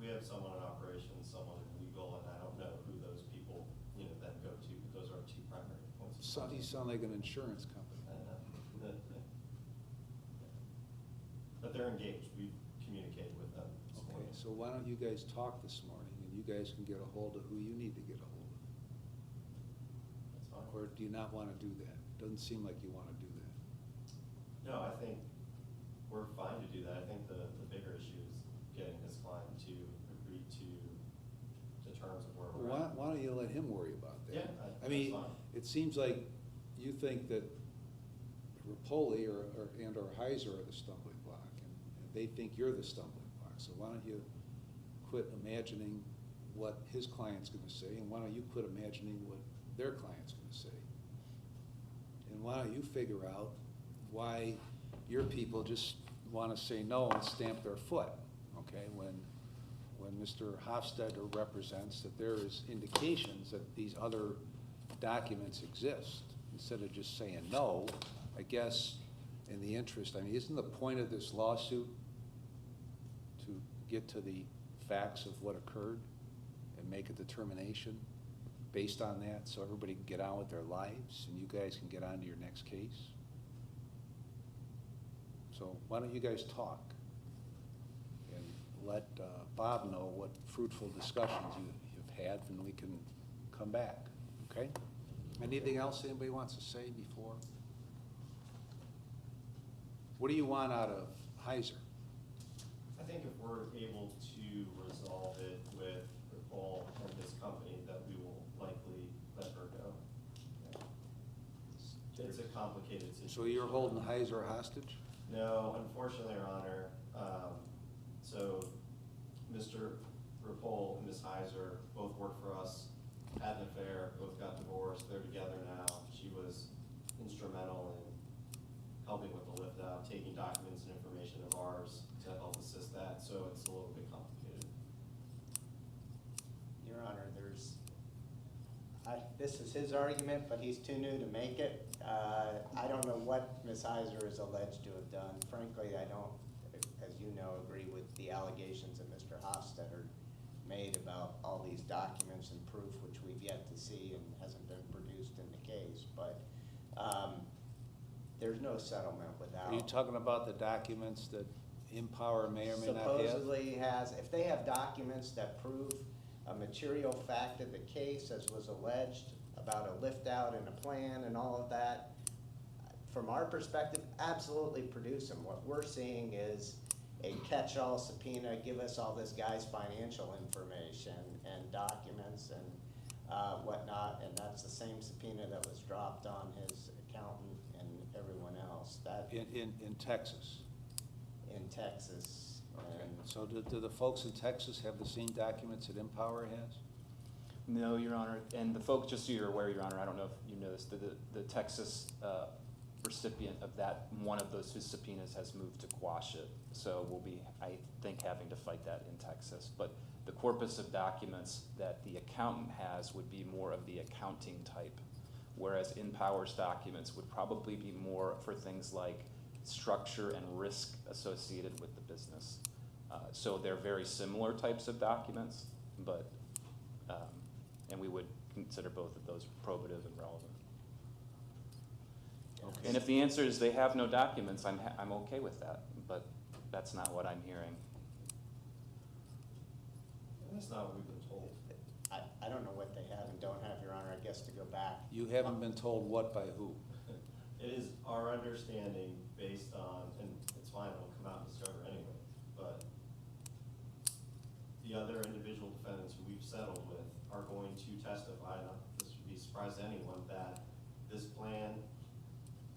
[SPEAKER 2] We have someone in operations, someone in legal, and I don't know who those people, then go to, but those are our two primary points of
[SPEAKER 3] You
[SPEAKER 2] contact.
[SPEAKER 3] sound like an insurance company.
[SPEAKER 2] But they're engaged, we've communicated with them this
[SPEAKER 3] Okay,
[SPEAKER 2] morning.
[SPEAKER 3] so why don't you guys talk this morning, and you guys can get a hold of who you need to get a hold of?
[SPEAKER 2] That's fine.
[SPEAKER 3] Or do you not want to do that? Doesn't seem like you want to do that.
[SPEAKER 2] No, I think we're fine to do that. I think the bigger issue is getting his client to agree to terms of where we're at.
[SPEAKER 3] Why don't you let him worry about that?
[SPEAKER 2] Yeah,
[SPEAKER 3] I mean,
[SPEAKER 2] that's fine.
[SPEAKER 3] it seems like you think that Rapoli or Heiser are the stumbling block, and they think you're the stumbling block. So why don't you quit imagining what his client's gonna say, and why don't you quit imagining what their client's gonna say? And why don't you figure out why your people just wanna say no and stamp their foot, okay? When Mr. Hofstadter represents that there is indications that these other documents exist, instead of just saying no, I guess in the interest, I mean, isn't the point of this lawsuit to get to the facts of what occurred and make a determination based on that, so everybody can get on with their lives and you guys can get on to your next case? So why don't you guys talk and let Bob know what fruitful discussions you've had, and we can come back, okay? Anything else anybody wants to say before? What do you want out of Heiser?
[SPEAKER 2] I think if we're able to resolve it with Paul and his company, that we will likely let her go. It's a complicated situation.
[SPEAKER 3] So you're holding Heiser hostage?
[SPEAKER 2] No, unfortunately, Your Honor. So Mr. Rapol and Ms. Heiser both worked for us, had an affair, both got divorced, they're together now. She was instrumental in helping with the lift out, taking documents and information of ours to help assist that, so it's a little bit complicated.
[SPEAKER 5] Your Honor, this is his argument, but he's too new to make it. I don't know what Ms. Heiser is alleged to have done. Frankly, I don't, as you know, agree with the allegations that Mr. Hofstadter made about all these documents and proof, which we've yet to see and hasn't been produced in the case. But there's no settlement without.
[SPEAKER 3] Are you talking about the documents that Empower may or may not have?
[SPEAKER 5] Supposedly has, if they have documents that prove a material fact of the case, as was alleged, about a lift out and a plan and all of that, from our perspective, absolutely produce them. What we're seeing is a catch-all subpoena, give us all this guy's financial information and documents and whatnot, and that's the same subpoena that was dropped on his accountant and everyone else. That
[SPEAKER 3] In Texas?
[SPEAKER 5] in Texas.
[SPEAKER 3] Okay.
[SPEAKER 5] And
[SPEAKER 3] So do the folks in Texas have the same documents that Empower has?
[SPEAKER 6] No, Your Honor, and the folks, just so you're aware, Your Honor, I don't know if you know this, the Texas recipient of that, one of those whose subpoenas has moved to quash it. So we'll be, I think, having to fight that in Texas. But the corpus of documents that the accountant has would be more of the accounting type, whereas Empower's documents would probably be more for things like structure and risk associated with the business. So they're very similar types of documents, but, and we would consider both of those probative and relevant.
[SPEAKER 3] Okay.
[SPEAKER 6] And if the answer is they have no documents, I'm okay with that, but that's not what I'm hearing.
[SPEAKER 2] And that's not what we've been told.
[SPEAKER 5] I don't know what they have and don't have, Your Honor, I guess to go back.
[SPEAKER 3] You haven't been told what by who?
[SPEAKER 2] It is our understanding based on, and it's fine, it'll come out in discovery anyway, but the other individual defendants who we've settled with are going to testify, and this would be a surprise to anyone, that this plan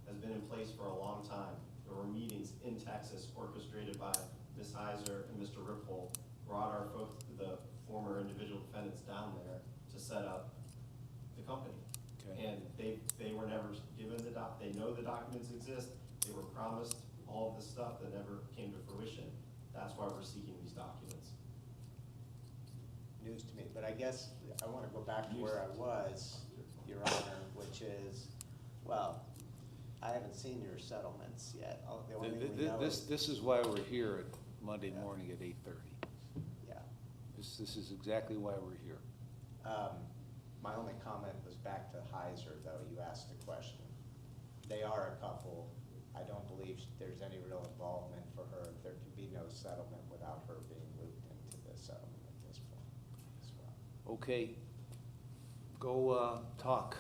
[SPEAKER 2] has been in place for a long time. There were meetings in Texas orchestrated by Ms. Heiser and Mr. Ripple, brought our folks, the former individual defendants down there to set up the company.
[SPEAKER 3] Okay.
[SPEAKER 2] And they were never given they know the documents exist, they were promised all of this stuff that never came to fruition. That's why we're seeking these documents.
[SPEAKER 5] News to me, but I guess I want to go back to where I was, Your Honor, which is, well, I haven't seen your settlements yet. The only thing we know is,
[SPEAKER 3] This is why we're here at Monday
[SPEAKER 5] Yeah.
[SPEAKER 3] morning at 8:30.
[SPEAKER 5] yeah.
[SPEAKER 3] This is exactly why we're here.
[SPEAKER 5] My only comment was back to Heiser, though. You asked the question. They are a couple. I don't believe there's any real involvement for her. There can be no settlement without her being looped into the settlement at this point as well.
[SPEAKER 3] Okay, go talk.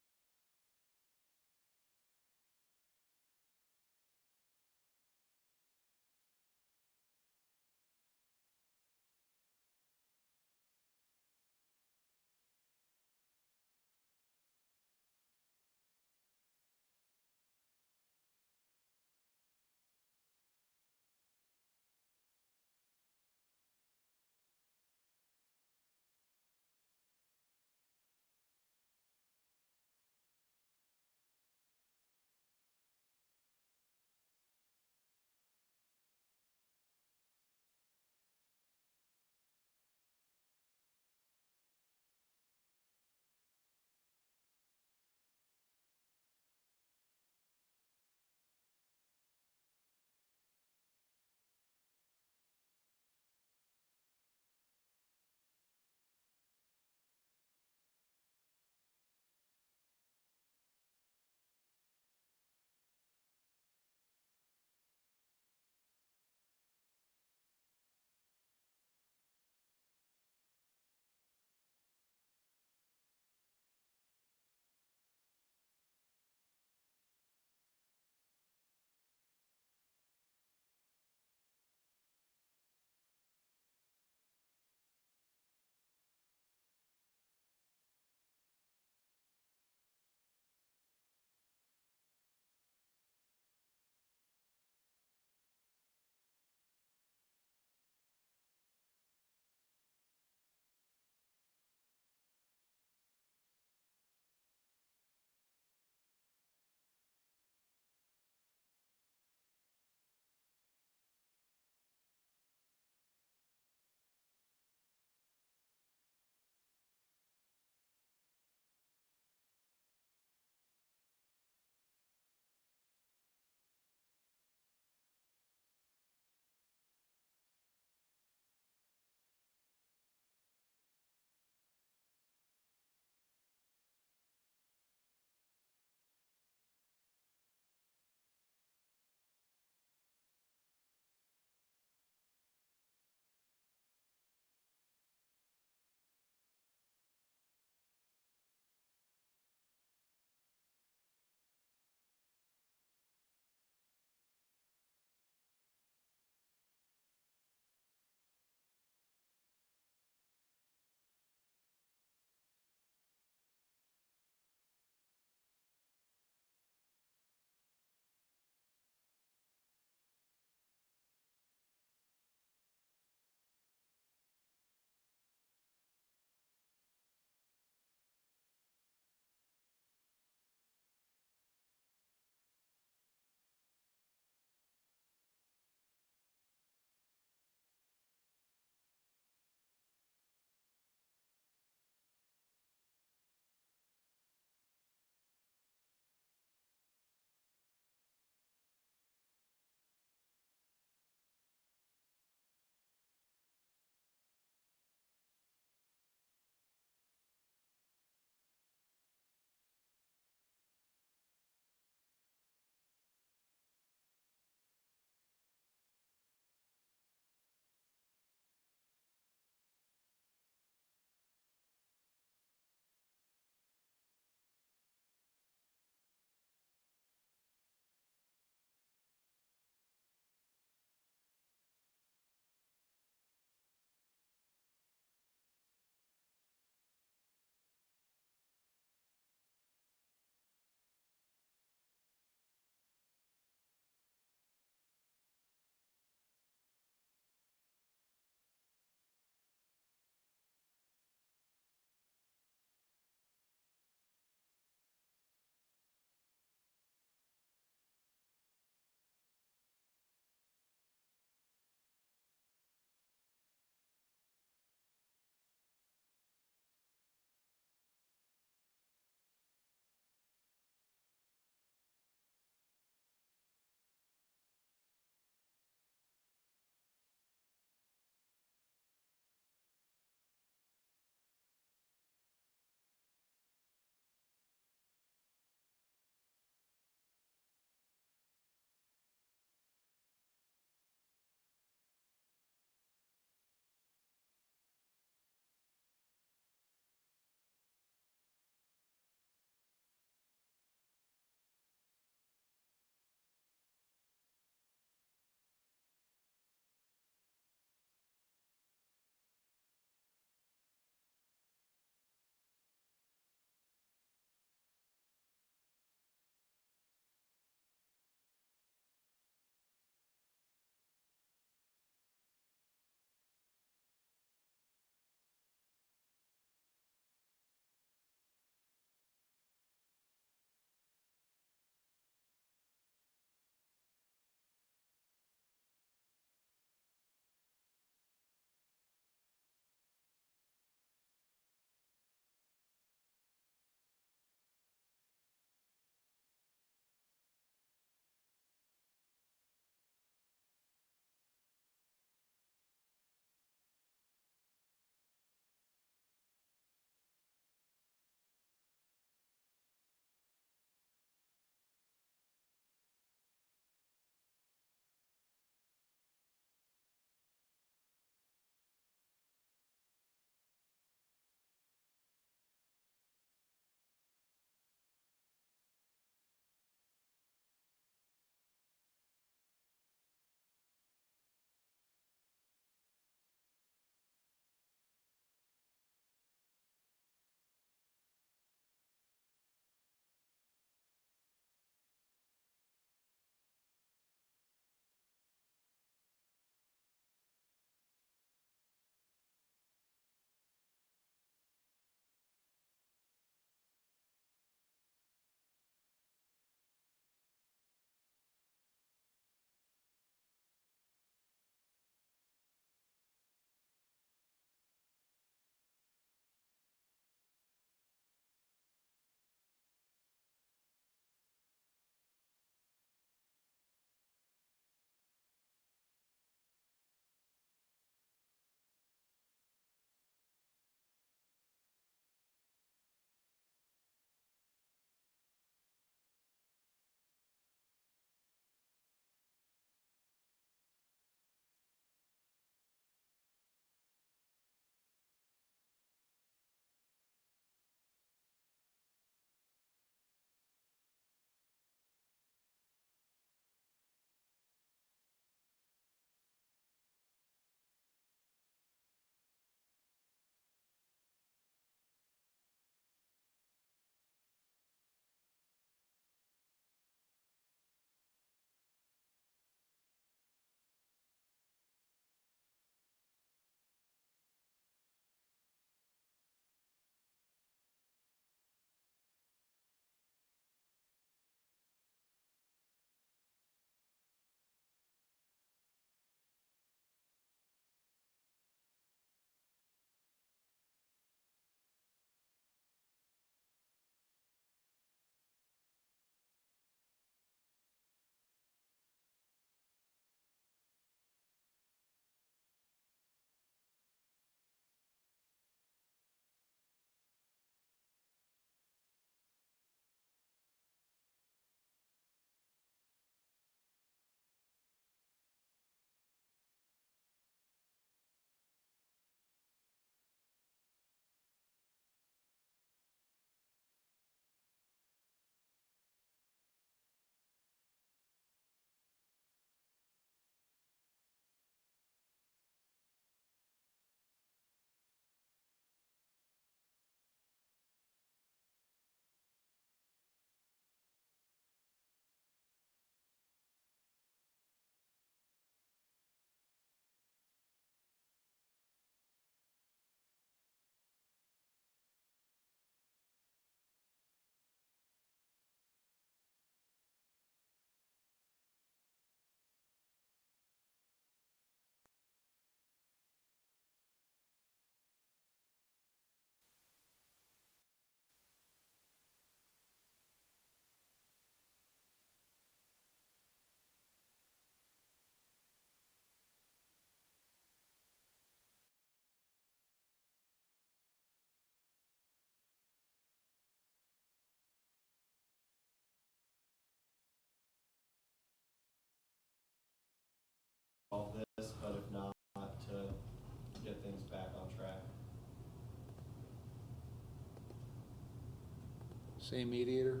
[SPEAKER 3] Same mediator?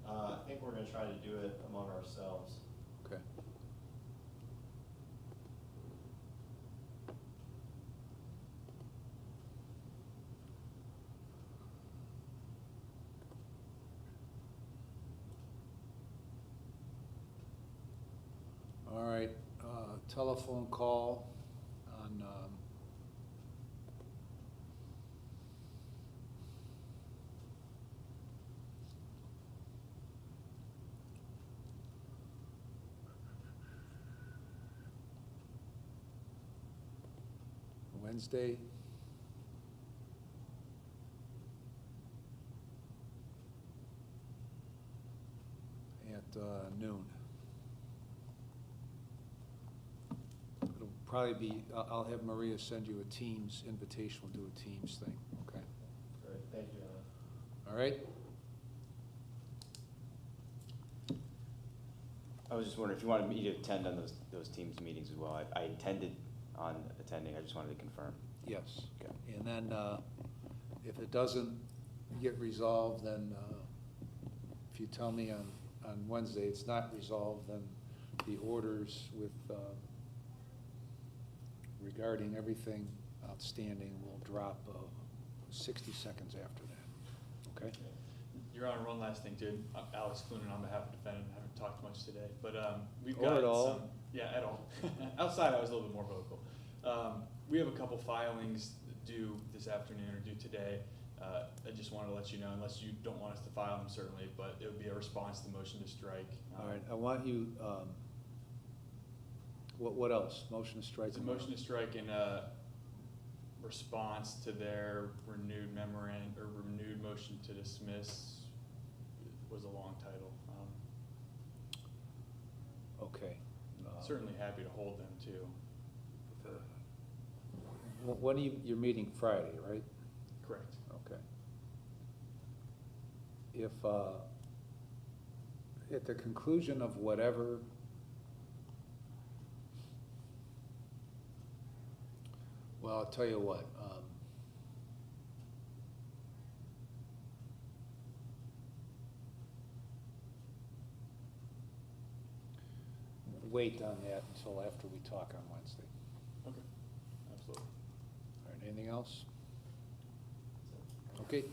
[SPEAKER 2] I think we're gonna try to do it among ourselves.
[SPEAKER 3] Okay. All right, telephone call on, Wednesday. At noon. It'll probably be, I'll have Maria send you a Teams invitation, we'll do a Teams thing, okay?
[SPEAKER 2] Great, thank you, Alan.
[SPEAKER 3] All right?
[SPEAKER 4] I was just wondering if you wanted me to attend on those Teams meetings as well. I intended on attending, I just wanted to confirm.
[SPEAKER 3] Yes.
[SPEAKER 4] Okay.
[SPEAKER 3] And then, if it doesn't get resolved, then, if you tell me on Wednesday it's not resolved, then the orders with, regarding everything outstanding will drop 60 seconds after that, okay?
[SPEAKER 8] Your Honor, one last thing too. I'm Alex Clunan on behalf of the defendant. I haven't talked much today, but we've
[SPEAKER 3] Or
[SPEAKER 8] got
[SPEAKER 3] at all.
[SPEAKER 8] some. Yeah, at all. Outside, I was a little bit more vocal. We have a couple filings due this afternoon or due today. I just wanted to let you know, unless you don't want us to file them, certainly, but it would be a response to the motion to strike.
[SPEAKER 3] All right, I want you, what else? Motion to strike?
[SPEAKER 8] It's a motion to strike in response to their renewed memorandum, or renewed motion to dismiss. It was a long title.
[SPEAKER 3] Okay.
[SPEAKER 8] Certainly happy to hold them too.
[SPEAKER 3] When are you're meeting Friday, right?
[SPEAKER 8] Correct.
[SPEAKER 3] Okay. If, at the conclusion of whatever, well, I'll tell you what, wait on that until after we talk on Wednesday.
[SPEAKER 8] Okay. Absolutely.
[SPEAKER 3] All right, anything else? Okay.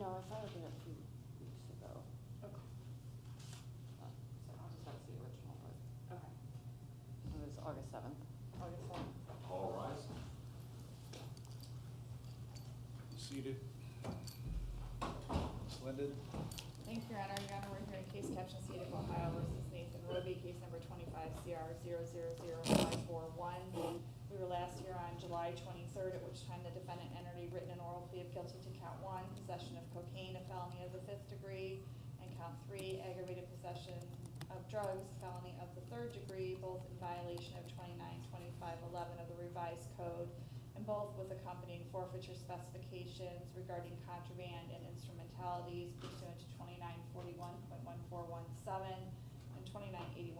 [SPEAKER 9] No, I filed it a few weeks ago.
[SPEAKER 10] Okay.
[SPEAKER 9] So I'll just have to see the original, but, okay. It was August 7th.
[SPEAKER 10] August 7th.
[SPEAKER 11] All rise.
[SPEAKER 3] Seated. Ms. Linden?
[SPEAKER 10] Thank you, Your Honor. Your Honor, we're hearing case caption State of Ohio versus Nathan Roby, case number 25CR000541. We were last here on July 23rd, at which time the defendant entered a written and oral plea of guilty to count 1, possession of cocaine, a felony of the 5th degree, and count 3, aggravated possession of drugs, felony of the 3rd degree, both in violation of 292511 of the revised code, and both with accompanying forfeiture specifications regarding contraband and instrumentalities pursuant to 2941.1417 and 2981.04.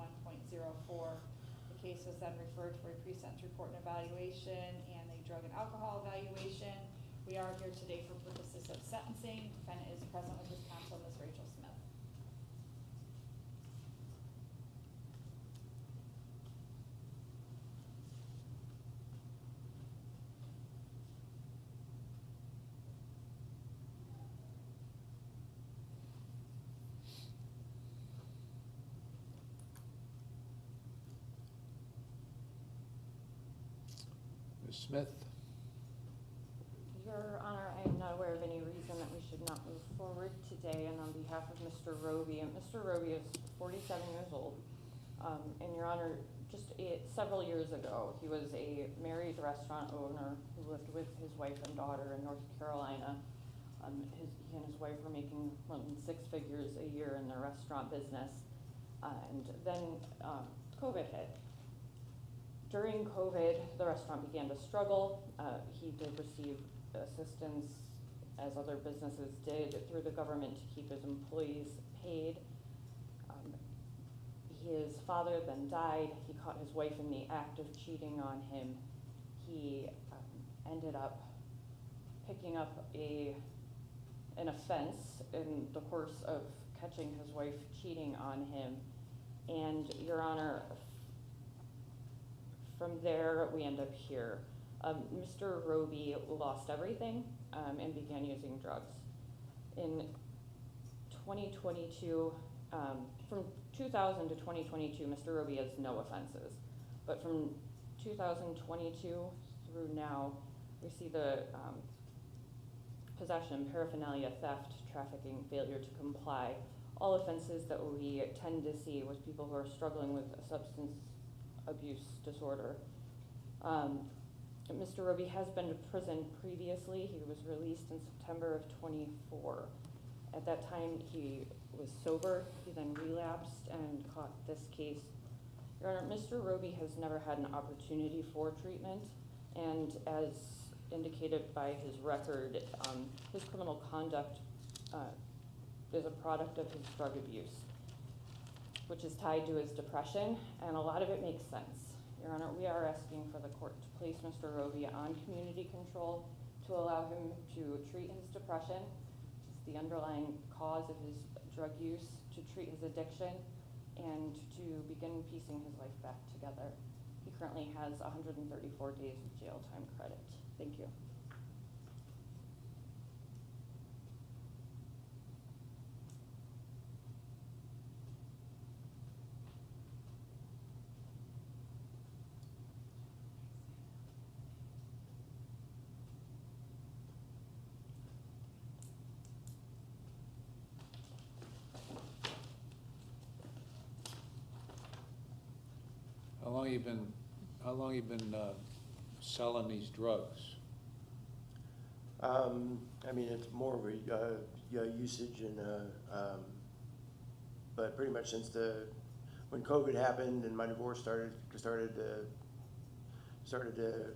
[SPEAKER 10] The case was then referred for a pre-sentence report and evaluation and a drug and alcohol evaluation. We are here today for purposes of sentencing. Defendant is present with his counsel, Ms. Rachel Smith.
[SPEAKER 3] Ms. Smith?
[SPEAKER 9] Your Honor, I am not aware of any reason that we should not move forward today, and on behalf of Mr. Roby, and Mr. Roby is 47 years old. And Your Honor, several years ago, he was a married restaurant owner who lived with his wife and daughter in North Carolina. He and his wife were making more than 6 figures a year in their restaurant business. And then COVID hit. During COVID, the restaurant began to struggle. He did receive assistance, as other businesses did, through the government to keep his employees paid. His father then died. He caught his wife in the act of cheating on him. He ended up picking up an offense in the course of catching his wife cheating on him. And Your Honor, from there, we end up here. Mr. Roby lost everything and began using drugs. In 2022, from 2000 to 2022, Mr. Roby has no offenses. But from 2022 through now, we see the possession, paraphernalia, theft, trafficking, failure to comply, all offenses that we tend to see with people who are struggling with a substance abuse disorder. Mr. Roby has been to prison previously. He was released in September of 24. At that time, he was sober. He then relapsed and caught this case. Your Honor, Mr. Roby has never had an opportunity for treatment, and as indicated by his record, his criminal conduct is a product of his drug abuse, which is tied to his depression, and a lot of it makes sense. Your Honor, we are asking for the court to place Mr. Roby on community control to allow him to treat his depression, which is the underlying cause of his drug use, to treat his addiction, and to begin piecing his life back together. He currently has 134 days of jail time credit. Thank you.
[SPEAKER 3] How long you been selling these drugs?
[SPEAKER 12] I mean, it's more of a usage and, but pretty much since when COVID happened and my divorce started to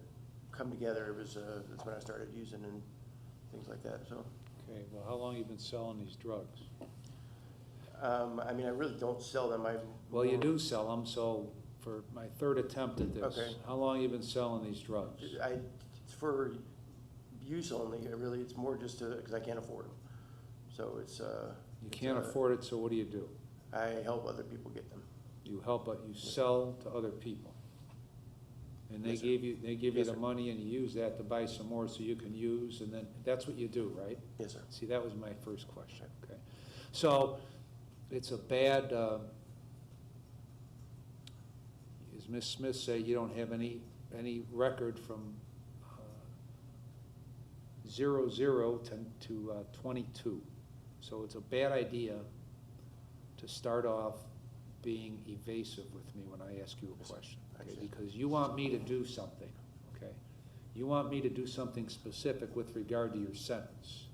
[SPEAKER 12] come together, it was, that's when I started using and things like that, so.
[SPEAKER 3] Okay, well, how long you been selling these drugs?
[SPEAKER 12] I mean, I really don't sell them,
[SPEAKER 3] Well, you do sell them, so for my third attempt at this,
[SPEAKER 12] Okay.
[SPEAKER 3] how long you been selling these drugs?
[SPEAKER 12] It's for use only, it's more just because I can't afford them. So it's,
[SPEAKER 3] You can't afford it, so what do you do?
[SPEAKER 12] I help other people get them.
[SPEAKER 3] You help, but you sell to other people. And they
[SPEAKER 12] Yes, sir.
[SPEAKER 3] gave you
[SPEAKER 12] Yes,
[SPEAKER 3] the
[SPEAKER 12] sir.
[SPEAKER 3] money and you use that to buy some more so you can use, and then, that's what you do, right?
[SPEAKER 12] Yes, sir.
[SPEAKER 3] See, that was my first question, okay? So, it's a bad, as Ms. Smith say, you don't have any record from 00 to 22. So it's a bad idea to start off being evasive with me when I ask you a
[SPEAKER 12] Yes, sir.
[SPEAKER 3] question.
[SPEAKER 12] I
[SPEAKER 3] Okay?
[SPEAKER 12] understand.
[SPEAKER 3] Because you want me to do something, okay? You want me to do something specific with regard to your sentence.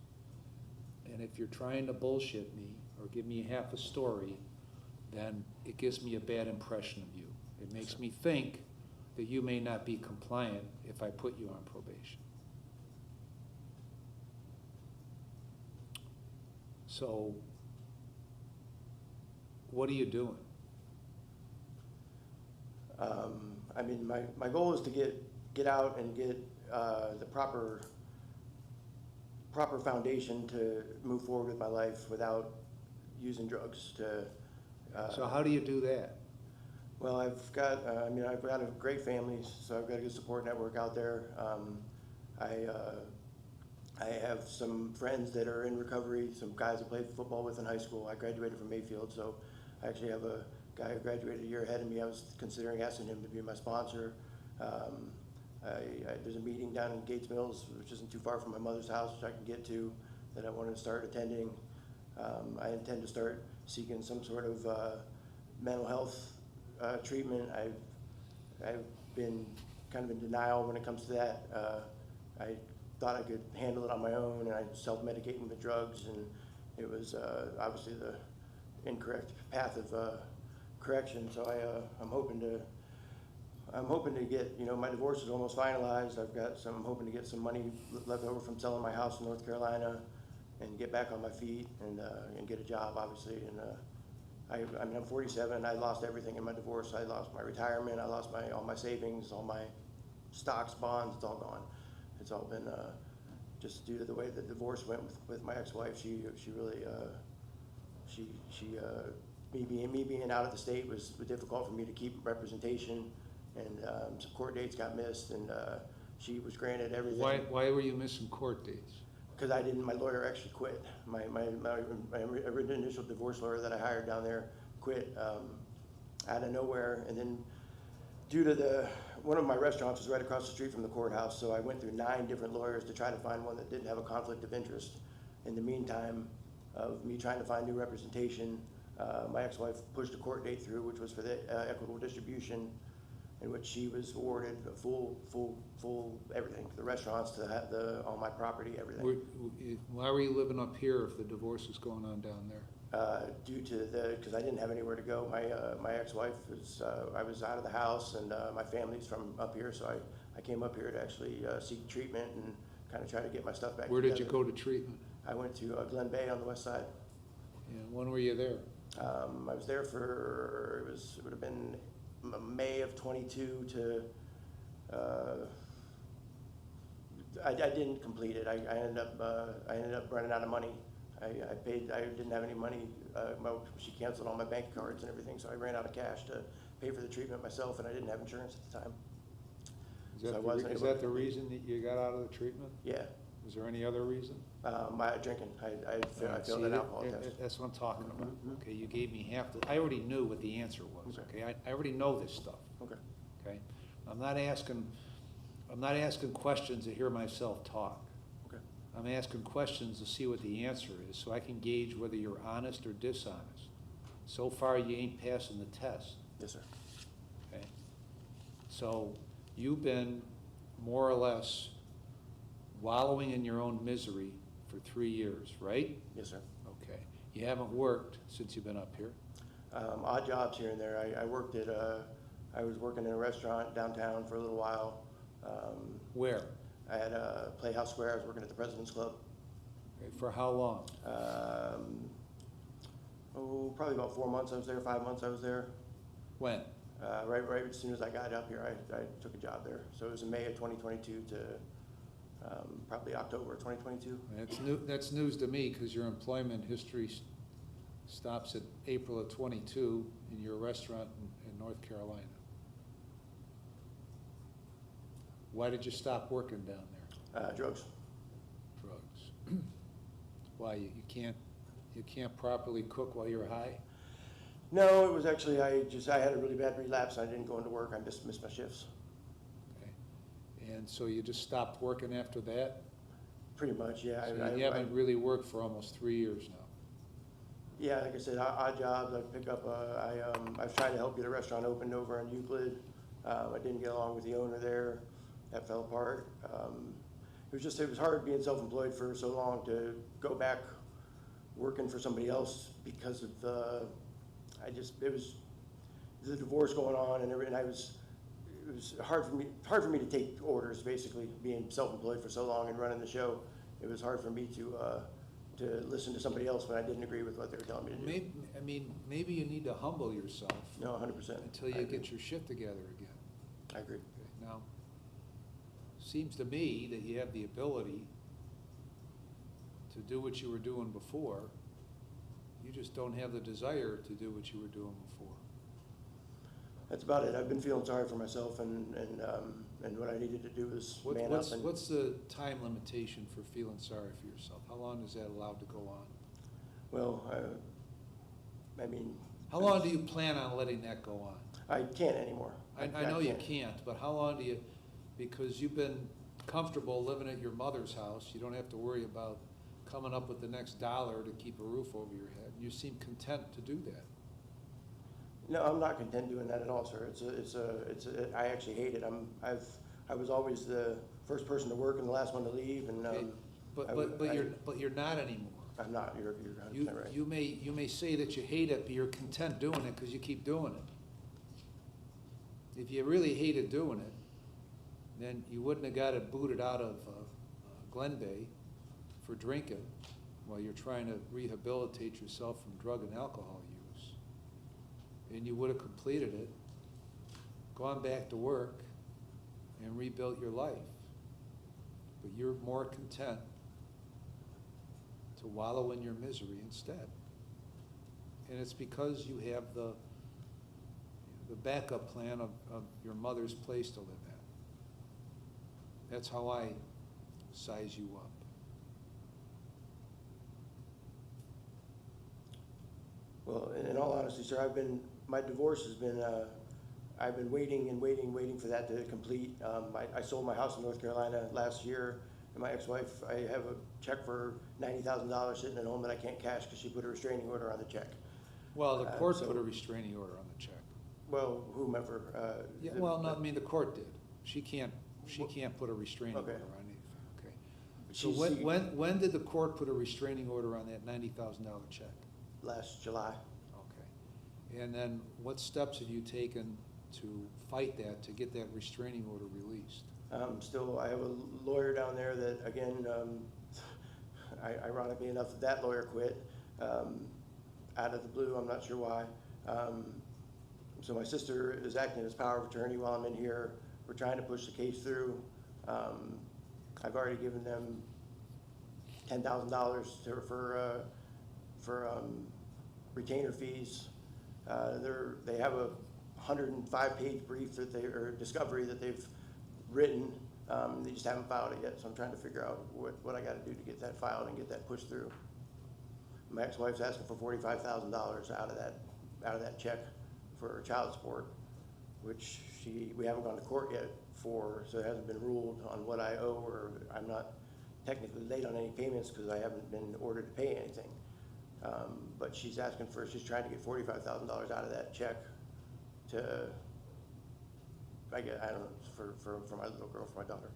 [SPEAKER 3] And if you're trying to bullshit me or give me half a story, then it gives me a bad impression of you. It makes me think that you may not be compliant if I put you on probation. So, what are you doing?
[SPEAKER 12] I mean, my goal is to get out and get the proper foundation to move forward with my life without using drugs to.
[SPEAKER 3] So how do you do that?
[SPEAKER 12] Well, I've got a great family, so I've got a good support network out there. I have some friends that are in recovery, some guys I played football with in high school. I graduated from Mayfield, so I actually have a guy who graduated a year ahead of me. I was considering asking him to be my sponsor. There's a meeting down in Gates Mills, which isn't too far from my mother's house, which I can get to, that I wanted to start attending. I intend to start seeking some sort of mental health treatment. I've been kind of in denial when it comes to that. I thought I could handle it on my own, and I self-medicating with drugs, and it was obviously the incorrect path of correction. So I'm hoping to get, my divorce is almost finalized. I'm hoping to get some money left over from selling my house in North Carolina and get back on my feet and get a job, obviously. And I'm 47. I lost everything in my divorce. I lost my retirement. I lost all my savings, all my stocks, bonds. It's all gone. It's all been just due to the way the divorce went with my ex-wife. She really me being out of the state was difficult for me to keep representation, and some court dates got missed, and she was granted everything.
[SPEAKER 3] Why were you missing court dates?
[SPEAKER 12] Because my lawyer actually quit. My initial divorce lawyer that I hired down there quit out of nowhere, and then due to one of my restaurants was right across the street from the courthouse, so I went through 9 different lawyers to try to find one that didn't have a conflict of interest. In the meantime of me trying to find new representation, my ex-wife pushed a court date through, which was for the equitable distribution, in which she was awarded a full everything, the restaurants, all my property, everything.
[SPEAKER 3] Why were you living up here if the divorce was going on down there?
[SPEAKER 12] Due to because I didn't have anywhere to go. My ex-wife I was out of the house, and my family's from up here, so I came up here to actually seek treatment and kind of try to get my stuff back
[SPEAKER 3] Where
[SPEAKER 12] together.
[SPEAKER 3] did you go to treatment?
[SPEAKER 12] I went to Glen Bay on the west side.
[SPEAKER 3] And when were you there?
[SPEAKER 12] I was there it would have been May of 22 to, I didn't complete it. I ended up running out of money. I didn't have any money. She canceled all my bank cards and everything, so I ran out of cash to pay for the treatment myself, and I didn't have insurance at the time.
[SPEAKER 3] Is that the reason that you got out of the treatment?
[SPEAKER 12] Yeah.
[SPEAKER 3] Was there any other reason?
[SPEAKER 12] My drinking. I failed an alcohol test.
[SPEAKER 3] That's what I'm talking about.
[SPEAKER 12] Mhm.
[SPEAKER 3] Okay, you gave me I already knew what the answer was,
[SPEAKER 12] Okay.
[SPEAKER 3] okay? I already know this stuff,
[SPEAKER 12] Okay.
[SPEAKER 3] okay? I'm not asking questions to hear myself talk.
[SPEAKER 12] Okay.
[SPEAKER 3] I'm asking questions to see what the answer is, so I can gauge whether you're honest or dishonest. So far, you ain't passing the test,
[SPEAKER 12] Yes, sir.
[SPEAKER 3] okay? So, you've been more or less wallowing in your own misery for 3 years, right?
[SPEAKER 12] Yes, sir.
[SPEAKER 3] Okay. You haven't worked since you've been up here?
[SPEAKER 12] Odd jobs here and there. I worked at I was working in a restaurant downtown for a little while.
[SPEAKER 3] Where?
[SPEAKER 12] I had Playhouse Square. I was working at the President's Club.
[SPEAKER 3] Okay, for how long?
[SPEAKER 12] Probably about 4 months I was there, 5 months I was there.
[SPEAKER 3] When?
[SPEAKER 12] Right as soon as I got up here, I took a job there. So it was in May of 2022 to probably October of 2022.
[SPEAKER 3] That's news to me, because your employment history stops at April of 22 in your restaurant in North Carolina. Why did you stop working down there?
[SPEAKER 12] Drugs.
[SPEAKER 3] Drugs. Why, you can't properly cook while you're high?
[SPEAKER 12] No, it was actually, I had a really bad relapse. I didn't go into work. I just missed my shifts.
[SPEAKER 3] Okay. And so you just stopped working after that?
[SPEAKER 12] Pretty much, yeah.
[SPEAKER 3] So you haven't really worked for almost 3 years now?
[SPEAKER 12] Yeah, like I said, odd jobs. I pick up, I've tried to help get a restaurant opened over on Euclid. I didn't get along with the owner there. That fell apart. It was hard being self-employed for so long to go back working for somebody else because of it was the divorce going on and everything. It was hard for me to take orders, basically, being self-employed for so long and running the show. It was hard for me to listen to somebody else when I didn't agree with what they were telling me to do.
[SPEAKER 3] Maybe you need to humble yourself.
[SPEAKER 12] No, 100%.
[SPEAKER 3] Until you get your shit together again.
[SPEAKER 12] I agree.
[SPEAKER 3] Okay, now, seems to me that you have the ability to do what you were doing before. You just don't have the desire to do what you were doing before.
[SPEAKER 12] That's about it. I've been feeling sorry for myself, and what I needed to do was man up.
[SPEAKER 3] What's the time limitation for feeling sorry for yourself? How long is that allowed to go on?
[SPEAKER 12] Well, I mean.
[SPEAKER 3] How long do you plan on letting that go on?
[SPEAKER 12] I can't anymore.
[SPEAKER 3] I know you can't, but how long do you, because you've been comfortable living at your mother's house, you don't have to worry about coming up with the next dollar to keep a roof over your head. You seem content to do that.
[SPEAKER 12] No, I'm not content doing that at all, sir. I actually hate it. I was always the first person to work and the last one to leave, and
[SPEAKER 3] Okay, but you're not anymore.
[SPEAKER 12] I'm not. You're 100% right.
[SPEAKER 3] You may say that you hate it, but you're content doing it because you keep doing it. If you really hated doing it, then you wouldn't have got it booted out of Glen Bay for drinking while you're trying to rehabilitate yourself from drug and alcohol use. And you would have completed it, gone back to work, and rebuilt your life. But you're more content to wallow in your misery instead. And it's because you have the backup plan of your mother's place to live at. That's how I size you up.
[SPEAKER 12] Well, in all honesty, sir, my divorce has been, I've been waiting for that to complete. I sold my house in North Carolina last year, and my ex-wife, I have a check for $90,000 sitting at home that I can't cash because she put a restraining order on the check.
[SPEAKER 3] Well, the court put a restraining order on the check.
[SPEAKER 12] Well, whomever.
[SPEAKER 3] Yeah, well, no, I mean, the court did. She can't put a restraining
[SPEAKER 12] Okay.
[SPEAKER 3] order on anything, okay? So when did the court put a restraining order on that $90,000 check?
[SPEAKER 12] Last July.
[SPEAKER 3] Okay. And then what steps have you taken to fight that, to get that restraining order released?
[SPEAKER 12] I have a lawyer down there that, again, ironically enough, that lawyer quit out of the blue. I'm not sure why. So my sister is acting as power of attorney while I'm in here. We're trying to push the case through. I've already given them $10,000 for retainer fees. They have a 105-page brief or discovery that they've written. They just haven't filed it yet, so I'm trying to figure out what I got to do to get that filed and get that pushed through. My ex-wife's asking for $45,000 out of that check for child support, which we haven't gone to court yet for, so it hasn't been ruled on what I owe, or I'm not technically late on any payments because I haven't been ordered to pay anything. But she's trying to get $45,000 out of that check to, I don't know, for my little girl, for my daughter.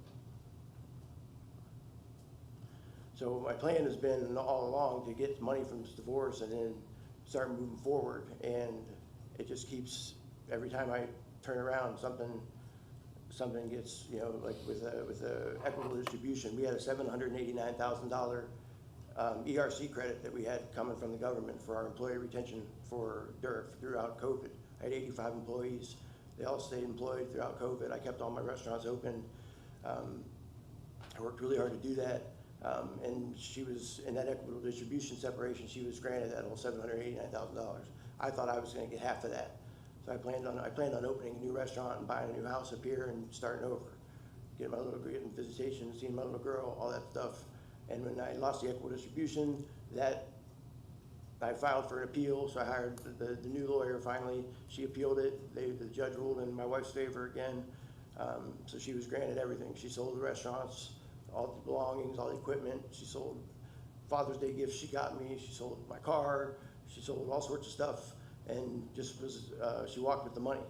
[SPEAKER 12] So my plan has been all along to get money from this divorce and then start moving forward, and it just keeps, every time I turn around, something gets, like with the equitable distribution, we had a $789,000 ERC credit that we had coming from the government for our employee retention for DERF throughout COVID. I had 85 employees. They all stayed employed throughout COVID. I kept all my restaurants open. I worked really hard to do that. And she was, in that equitable distribution separation, she was granted that whole $789,000. I thought I was going to get half of that. So I planned on opening a new restaurant and buying a new house up here and starting over. getting visitation, seeing my little girl, all that stuff. And when I lost the equitable distribution, that I filed for an appeal, so I hired the new lawyer finally. She appealed it. The judge ruled in my wife's favor again. So she was granted everything. She sold the restaurants, all the belongings, all the equipment. She sold Father's Day gifts she got me. She sold my car. She sold all sorts of stuff, and just was, she walked with the money.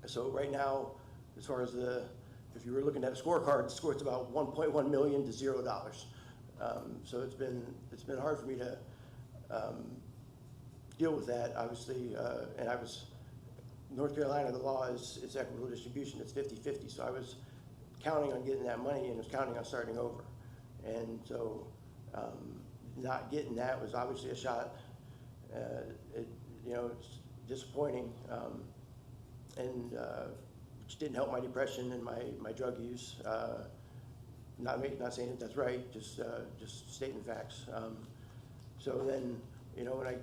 [SPEAKER 12] So right now, as far as if you were looking at a scorecard, the score, it's about 1.1 million to $0. So it's been hard for me to deal with that, obviously, and North Carolina, the law is equitable distribution, it's 50-50, so I was counting on getting that money and was counting on starting over. And so not getting that was obviously a shot. It's disappointing, and which didn't help my depression and my drug use. Not saying that that's right, just stating facts. So then, when I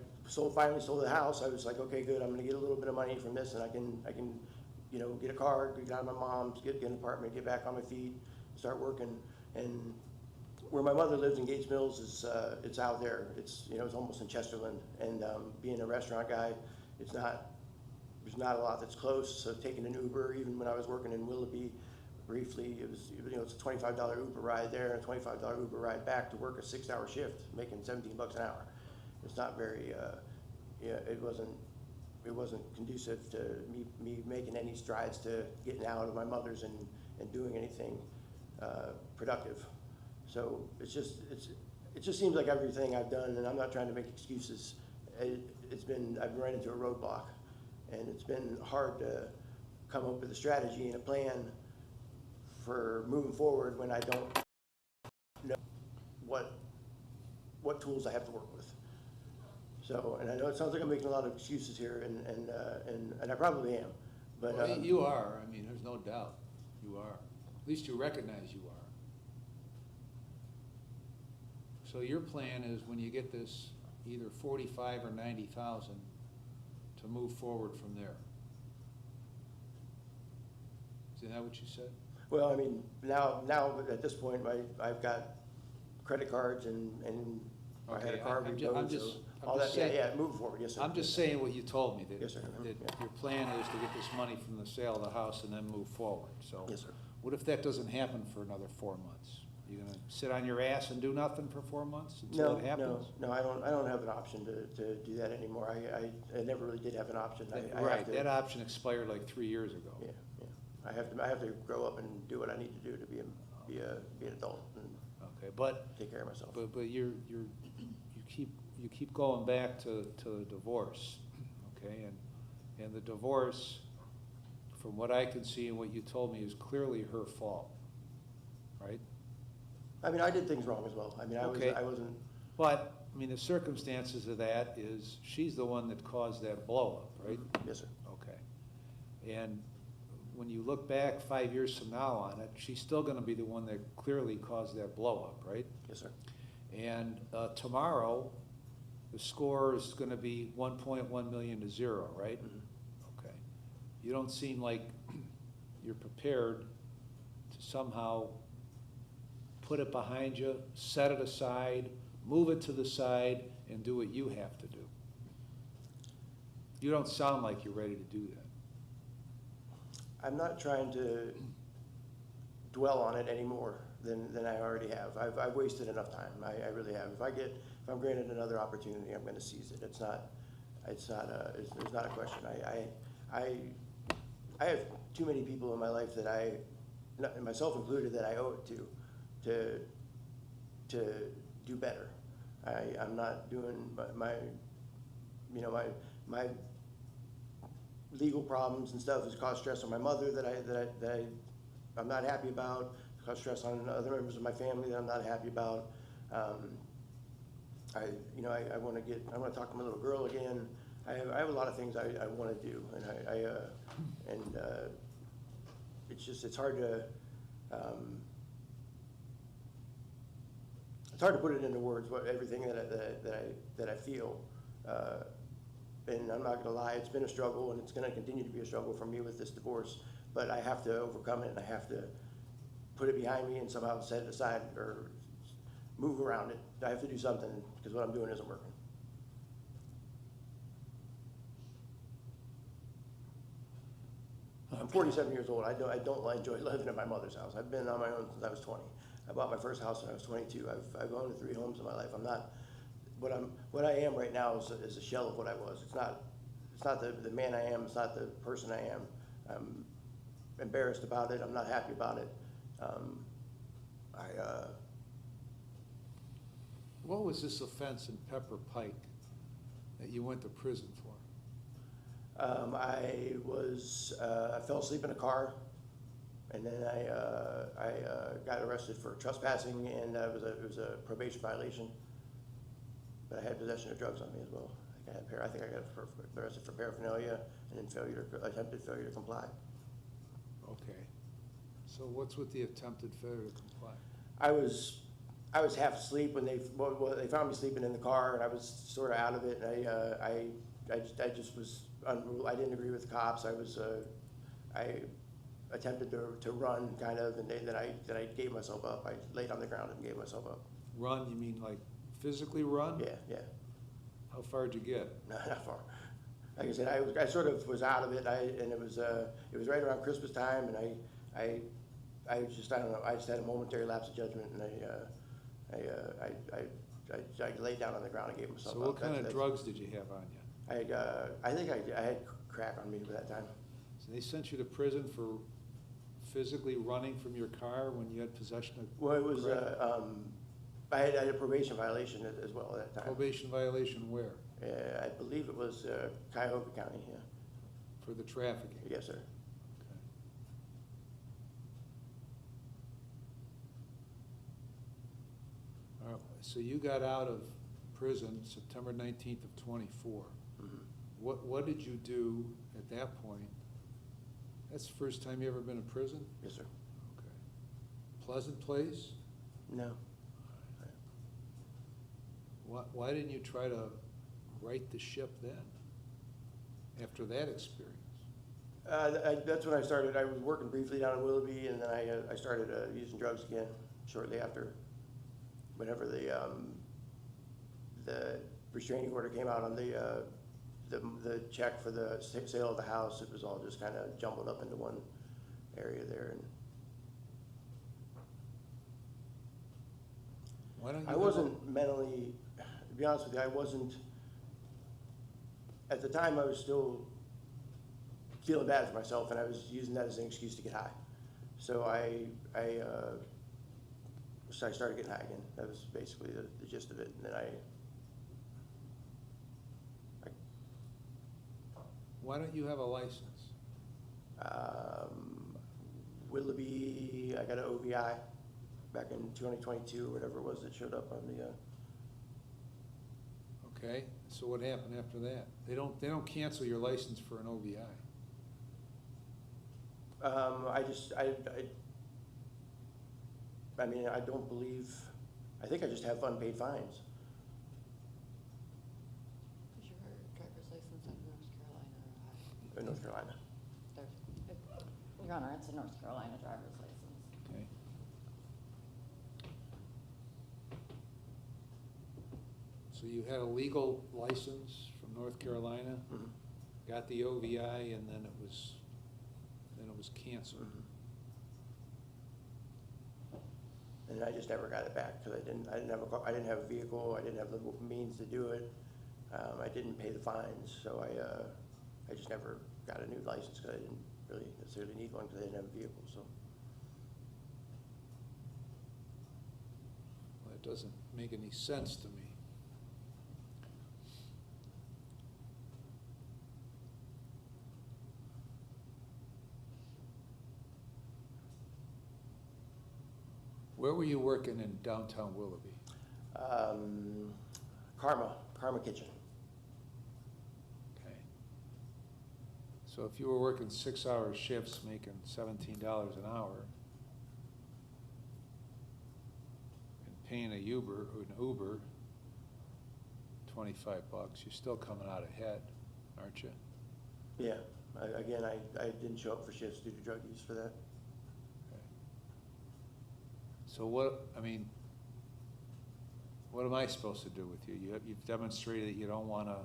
[SPEAKER 12] finally sold the house, I was like, okay, good, I'm gonna get a little bit of money from this, and I can get a car, get out of my mom's, get an apartment, get back on my feet, start working. And where my mother lives in Gates Mills is, it's out there. It's almost in Chesterland. And being a restaurant guy, there's not a lot that's close. So taking an Uber, even when I was working in Willoughby briefly, it's a $25 Uber ride there and a $25 Uber ride back to work a 6-hour shift, making $17 an hour. It's not very, it wasn't conducive to me making any strides to getting out of my mother's and doing anything productive. So it just seems like everything I've done, and I'm not trying to make excuses, I've run into a roadblock, and it's been hard to come up with a strategy and a plan for moving forward when I don't know what tools I have to work with. So, and I know it sounds like I'm making a lot of excuses here, and I probably am, but
[SPEAKER 3] Well, you are. I mean, there's no doubt you are. At least you recognize you are. So your plan is when you get this either 45 or 90,000 to move forward from there. Is that what you said?
[SPEAKER 12] well, I mean, now at this point, I've got credit cards and I had a car repoed, so all that, yeah, moving forward, yes, sir.
[SPEAKER 3] I'm just saying what you told me, that,
[SPEAKER 12] Yes, sir.
[SPEAKER 3] that
[SPEAKER 12] Yeah.
[SPEAKER 3] your plan is to get this money from the sale of the house and then move forward. So
[SPEAKER 12] Yes, sir.
[SPEAKER 3] what if that doesn't happen for another 4 months? You gonna sit on your ass and do nothing for 4 months until it happens?
[SPEAKER 12] No, I don't have an option to do that anymore. I never really did have an option. I have
[SPEAKER 3] Right,
[SPEAKER 12] to-
[SPEAKER 3] that option expired like 3 years ago.
[SPEAKER 12] Yeah. I have to grow up and do what I need to do to be an adult and
[SPEAKER 3] Okay, but
[SPEAKER 12] take care of myself.
[SPEAKER 3] But you keep going back to the divorce, okay? And the divorce, from what I can see and what you told me, is clearly her fault, right?
[SPEAKER 12] I mean, I did things wrong as well. I mean,
[SPEAKER 3] Okay.
[SPEAKER 12] I wasn't,
[SPEAKER 3] But, I mean, the circumstances of that is she's the one that caused that blow up, right?
[SPEAKER 12] yes, sir.
[SPEAKER 3] Okay. And when you look back 5 years from now on it, she's still gonna be the one that clearly caused that blow up, right?
[SPEAKER 12] Yes, sir.
[SPEAKER 3] And tomorrow, the score is gonna be 1.1 million to 0, right?
[SPEAKER 12] Mhm.
[SPEAKER 3] Okay. You don't seem like you're prepared to somehow put it behind you, set it aside, move it to the side, and do what you have to do. You don't sound like you're ready to do that.
[SPEAKER 12] I'm not trying to dwell on it any more than I already have. I've wasted enough time. I really have. If I'm granted another opportunity, I'm gonna seize it. There's not a question. I have too many people in my life that myself included, that I owe it to do better. I'm not doing my legal problems and stuff has caused stress on my mother that I'm not happy about. It's caused stress on other members of my family that I'm not happy about. I want to talk to my little girl again. I have a lot of things I want to do, and it's hard to put it into words, everything that I feel. And I'm not gonna lie, it's been a struggle, and it's gonna continue to be a struggle for me with this divorce, but I have to overcome it, and I have to put it behind me and somehow set it aside or move around it. I have to do something because what I'm doing isn't working. I'm 47 years old. I don't enjoy living in my mother's house. I've been on my own since I was 20. I bought my first house when I was 22. I've owned 3 homes in my life. I'm not, what I am right now is a shell of what I was. It's not the man I am. It's not the person I am. I'm embarrassed about it. I'm not happy about it.
[SPEAKER 3] What was this offense in Pepper Pike that you went to prison for?
[SPEAKER 12] I fell asleep in a car, and then I got arrested for trespassing, and it was a probation violation. But I had possession of drugs on me as well. I think I got arrested for paraphernalia and then attempted failure to comply.
[SPEAKER 3] Okay. So what's with the attempted failure to comply?
[SPEAKER 12] I was half asleep when they found me sleeping in the car, and I was sort of out of it. And I just was unruly. I didn't agree with the cops. I attempted to run, kind of, and then I gave myself up. I laid on the ground and gave myself up.
[SPEAKER 3] Run? You mean like physically run?
[SPEAKER 12] Yeah.
[SPEAKER 3] How far did you get?
[SPEAKER 12] Not far. Like I said, I sort of was out of it. And it was right around Christmas time, and I don't know. I just had a momentary lapse of judgment, and I laid down on the ground and gave myself up.
[SPEAKER 3] So what kind of drugs did you have on you?
[SPEAKER 12] I think I had crack on me at that time.
[SPEAKER 3] So they sent you to prison for physically running from your car when you had possession of
[SPEAKER 12] Well, it was,
[SPEAKER 3] crack?
[SPEAKER 12] I had a probation violation as well at that time.
[SPEAKER 3] Probation violation where?
[SPEAKER 12] I believe it was Cuyahoga County, yeah.
[SPEAKER 3] For the trafficking?
[SPEAKER 12] Yes, sir.
[SPEAKER 3] Okay. All right, so you got out of prison September 19th of 24.
[SPEAKER 12] Mhm.
[SPEAKER 3] What did you do at that point? That's the first time you ever been in prison?
[SPEAKER 12] Yes, sir.
[SPEAKER 3] Okay. Pleasant place?
[SPEAKER 12] No.
[SPEAKER 3] Why didn't you try to right the ship then, after that experience?
[SPEAKER 12] That's when I started. I was working briefly down in Willoughby, and then I started using drugs again shortly after. Whenever the restraining order came out on the check for the sale of the house, it was all just kind of jumbled up into one area there. And
[SPEAKER 3] Why don't you?
[SPEAKER 12] I wasn't mentally, to be honest with you, I wasn't. At the time, I was still feeling bad for myself, and I was using that as an excuse to get high. So I started getting high again. That was basically the gist of it. And then
[SPEAKER 3] Why don't you have a license?
[SPEAKER 12] Willoughby, I got an OVI back in 2022, or whatever it was that showed up on the.
[SPEAKER 3] Okay, so what happened after that? They don't cancel your license for an OVI.
[SPEAKER 12] I don't believe. I think I just have unpaid fines.
[SPEAKER 11] Is your driver's license out of North Carolina or Ohio?
[SPEAKER 12] In North Carolina.
[SPEAKER 9] Your Honor, it's a North Carolina driver's license.
[SPEAKER 3] Okay. So you had a legal license from North Carolina,
[SPEAKER 12] Mhm.
[SPEAKER 3] got the OVI, and then it was canceled.
[SPEAKER 12] Mhm. And I just never got it back because I didn't have a vehicle. I didn't have the means to do it. I didn't pay the fines, so I just never got a new license because I didn't really necessarily need one because I didn't have a vehicle. So
[SPEAKER 3] Well, it doesn't make any sense to me. Where were you working in downtown Willoughby?
[SPEAKER 12] Karma Kitchen.
[SPEAKER 3] Okay. So if you were working 6-hour shifts, making $17 an hour, and paying an Uber, $25, you're still coming out ahead, aren't you?
[SPEAKER 12] Yeah. I didn't show up for shifts due to drug use for that.
[SPEAKER 3] Okay. So what, I mean, what am I supposed to do with you? You've demonstrated that you don't want to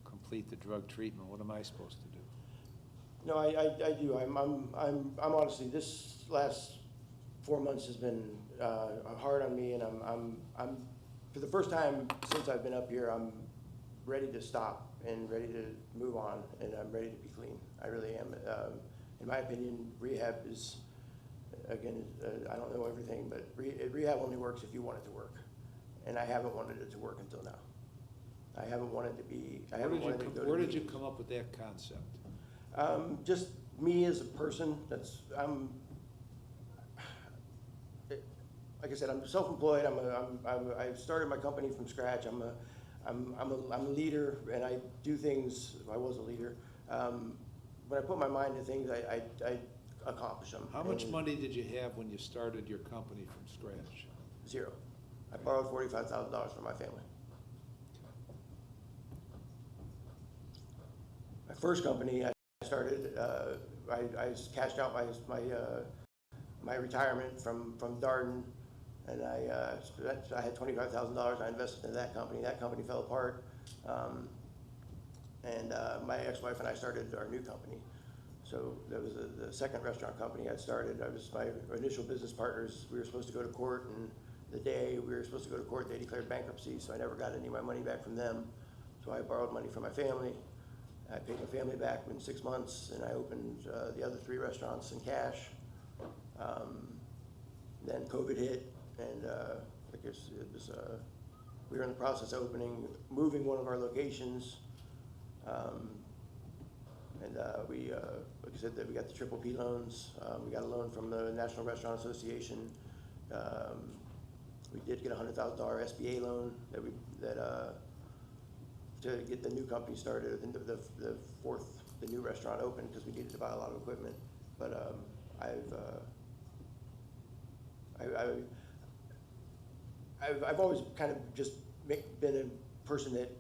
[SPEAKER 3] complete the drug treatment. What am I supposed to do?
[SPEAKER 12] No, I do. I'm honestly, this last 4 months has been hard on me, and I'm for the first time since I've been up here, I'm ready to stop and ready to move on, and I'm ready to be clean. I really am. In my opinion, rehab is, again, I don't know everything, but rehab only works if you want it to work, and I haven't wanted it to work until now. I haven't wanted to be. I haven't wanted to go to
[SPEAKER 3] Where did you
[SPEAKER 12] meetings.
[SPEAKER 3] come up with that concept?
[SPEAKER 12] Just me as a person. Like I said, I'm self-employed. I started my company from scratch. I'm a leader, and I do things. I was a leader. When I put my mind to things, I accomplish them.
[SPEAKER 3] How much money did you have when you started your company from scratch?
[SPEAKER 12] Zero. I borrowed $45,000 from my family. My first company I started, I cashed out my retirement from Darden, and I had $25,000 I invested in that company. That company fell apart, and my ex-wife and I started our new company. So that was the second restaurant company I started. I was my initial business partners. We were supposed to go to court, and the day we were supposed to go to court, they declared bankruptcy, so I never got any of my money back from them. So I borrowed money from my family. I paid my family back in 6 months, and I opened the other 3 restaurants in cash. Then COVID hit, and I guess it was, we were in the process of moving one of our locations. We, like I said, we got the triple P loans. We got a loan from the National Restaurant Association. We did get a $100,000 SBA loan to get the new company started, the new restaurant open, because we needed to buy a lot of equipment. But I've always kind of just been a person that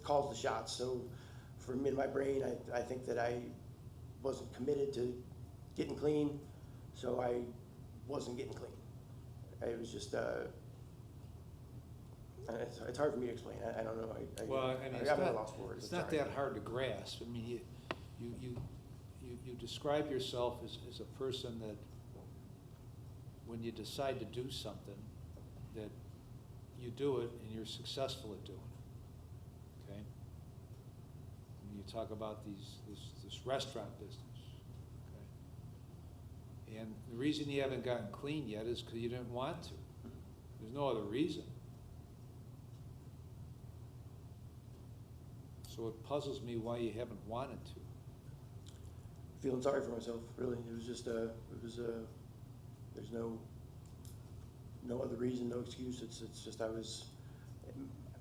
[SPEAKER 12] calls the shots. So for me, in my brain, I think that I wasn't committed to getting clean, so I wasn't getting clean. It was just, it's hard for me to explain. I don't know.
[SPEAKER 3] Well, I mean,
[SPEAKER 12] I'm at a loss for words.
[SPEAKER 3] it's not that hard to grasp. I mean, you describe yourself as a person that, when you decide to do something, that you do it and you're successful at doing it. Okay. And you talk about this restaurant business. Okay. And the reason you haven't gotten clean yet is because you didn't want to. There's no other reason. So it puzzles me why you haven't wanted to.
[SPEAKER 12] Feeling sorry for myself, really. It was just, there's no other reason, no excuse. It's just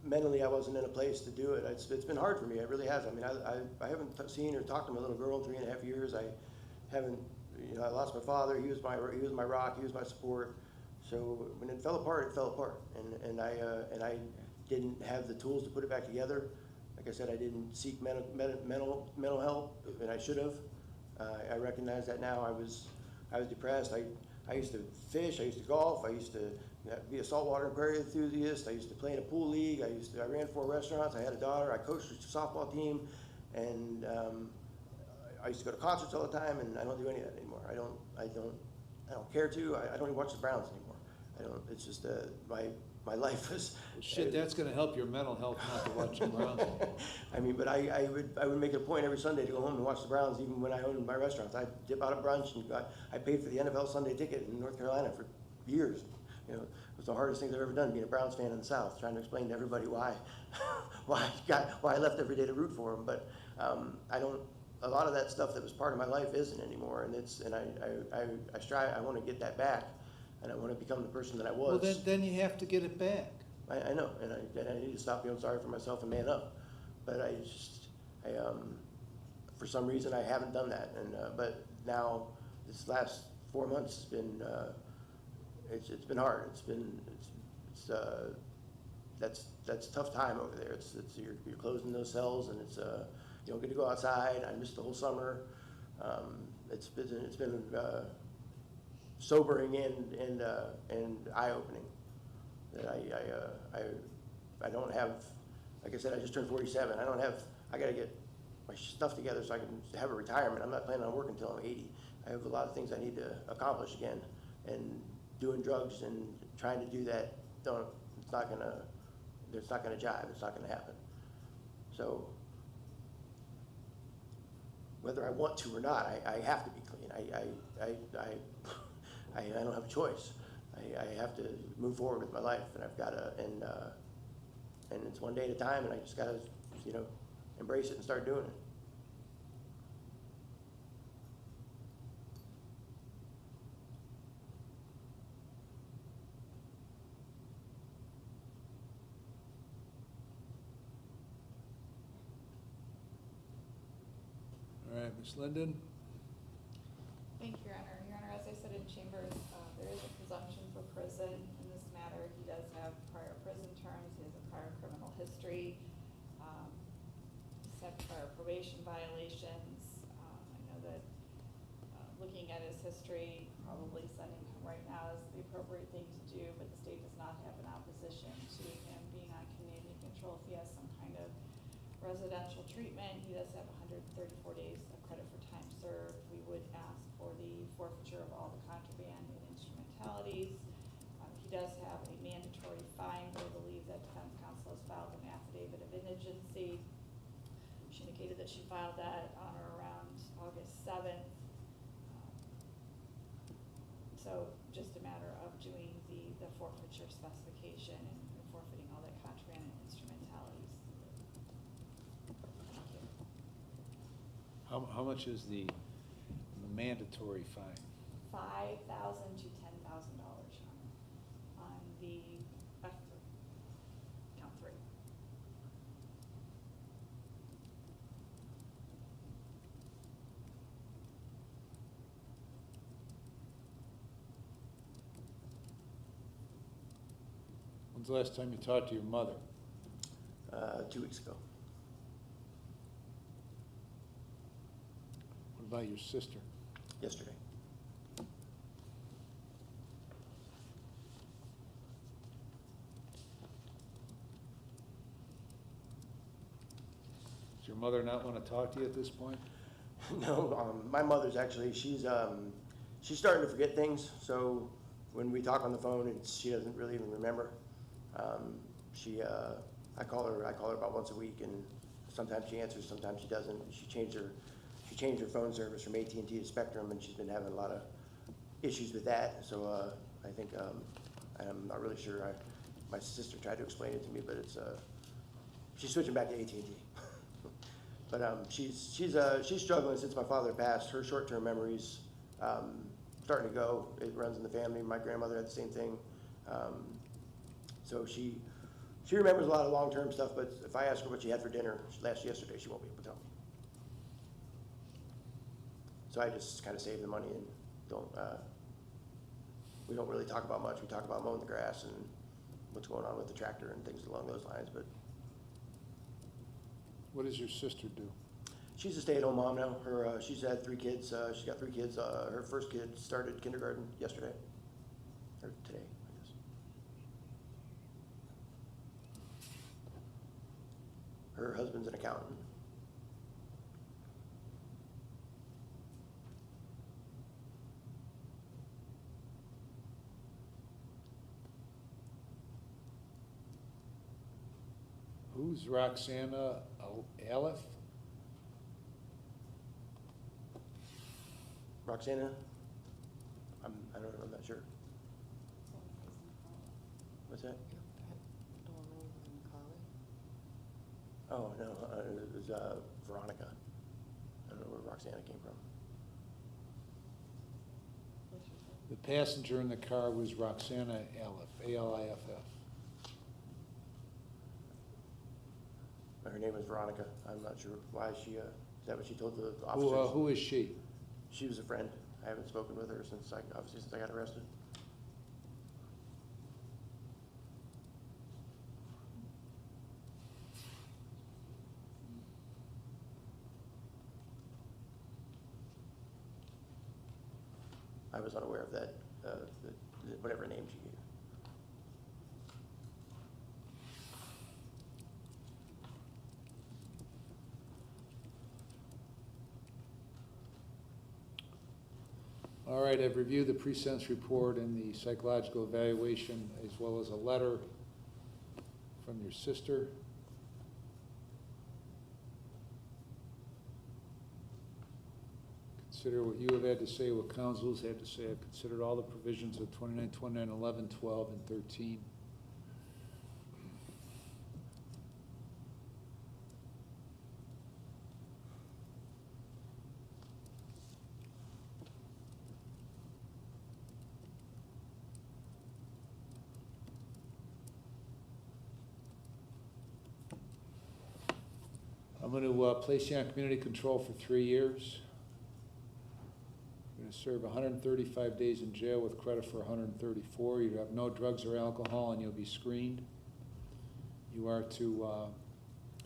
[SPEAKER 12] mentally I wasn't in a place to do it. It's been hard for me, it really has. I mean, I haven't seen or talked to my little girl in 3.5 years. I haven't, I lost my father. He was my rock, he was my support. So when it fell apart, and I didn't have the tools to put it back together. Like I said, I didn't seek mental help, and I should have. I recognize that now. I was depressed. I used to fish. I used to golf. I used to be a saltwater and prairie enthusiast. I used to play in a pool league. I ran 4 restaurants. I had a daughter. I coached a softball team, and I used to go to concerts all the time. And I don't do any of that anymore. I don't care to. I don't even watch the Browns anymore. I don't. It's just my life was.
[SPEAKER 3] Well, shit, that's going to help your mental health not to watch the Browns.
[SPEAKER 12] I mean, but I would make it a point every Sunday to go home and watch the Browns, even when I owned my restaurants. I'd dip out at brunch, and I paid for the NFL Sunday ticket in North Carolina for years. It was the hardest thing I've ever done, being a Browns fan in the South, trying to explain to everybody why I left every day to root for them. But a lot of that stuff that was part of my life isn't anymore, and I strive. I want to get that back. And I want to become the person that I was.
[SPEAKER 3] Well, then you have to get it back.
[SPEAKER 12] I know, and I need to stop feeling sorry for myself and man up. But for some reason, I haven't done that. And but now, this last 4 months has been, it's been hard. That's a tough time over there. You're closing those cells, and you don't get to go outside. I missed the whole summer. It's been sobering and eye-opening. That I don't have, like I said, I just turned 47. I gotta get my stuff together so I can have a retirement. I'm not planning on working until I'm 80. I have a lot of things I need to accomplish again, and doing drugs and trying to do that, it's not gonna jive. It's not gonna happen. So whether I want to or not, I have to be clean. I don't have a choice. I have to move forward with my life, and I've got to, and it's one day at a time, and I just got to, embrace it and start doing it.
[SPEAKER 3] All right, Ms. Linden?
[SPEAKER 10] Thank you, Your Honor. Your Honor, as I said in chambers, there is a presumption for prison in this matter. He does have prior prison terms. He has a prior criminal history. He's had prior probation violations. I know that looking at his history, probably sending him right now is the appropriate thing to do, but the state does not have an opposition to him being on community control if he has some kind of residential treatment. He does have 134 days of credit for time served. We would ask for the forfeiture of all the contraband and instrumentalities. He does have a mandatory fine, but I believe that defense counsel has filed an affidavit of indigency. She indicated that she filed that on or around August 7th. So just a matter of doing the forfeiture specification and forfeiting all that contraband and instrumentalities. Thank you.
[SPEAKER 3] How much is the mandatory fine?
[SPEAKER 10] $5,000 to $10,000 on the F3, count 3.
[SPEAKER 3] When's the last time you talked to your mother?
[SPEAKER 12] 2 weeks ago.
[SPEAKER 3] What about your sister?
[SPEAKER 12] Yesterday.
[SPEAKER 3] Does your mother not want to talk to you at this point?
[SPEAKER 12] No, my mother's actually, she's starting to forget things. So when we talk on the phone, she doesn't really even remember. I call her about once a week, and sometimes she answers, sometimes she doesn't. She changed her phone service from AT&T to Spectrum, and she's been having a lot of issues with that. So I think I'm not really sure. My sister tried to explain it to me, but she's switching back to AT&T. But she's struggling since my father passed. Her short-term memories starting to go. It runs in the family. My grandmother had the same thing. So she remembers a lot of long-term stuff, but if I ask her what she had for dinner yesterday, she won't be able to tell me. So I just kind of save the money and we don't really talk about much. We talk about mowing the grass and what's going on with the tractor and things along those lines. But
[SPEAKER 3] What does your sister do?
[SPEAKER 12] she's a stay-at-home mom now. She's had 3 kids. She's got 3 kids. Her first kid started kindergarten yesterday, or today, I guess. Her husband's an accountant.
[SPEAKER 3] Who's Roxana Aleph?
[SPEAKER 12] Roxana? I don't know, I'm not sure. What's that?
[SPEAKER 11] The woman in the car with?
[SPEAKER 12] Oh, no, it was Veronica. I don't know where Roxana came from.
[SPEAKER 3] The passenger in the car was Roxana Aleph, A-L-I-F-F.
[SPEAKER 12] Her name was Veronica. I'm not sure why she, is that what she told the officers?
[SPEAKER 3] Who is she?
[SPEAKER 12] She was a friend. I haven't spoken with her since I got arrested. I was unaware of that whatever names you gave.
[SPEAKER 3] All right, I've reviewed the pre-sentence report and the psychological evaluation, as well as a letter from your sister. Consider what you have had to say, what counsel has had to say. I've considered all the provisions of 29, 29, 11, 12, and 13. I'm going to place you on community control for 3 years. You're going to serve 135 days in jail with credit for 134. You have no drugs or alcohol, and you'll be screened. You are to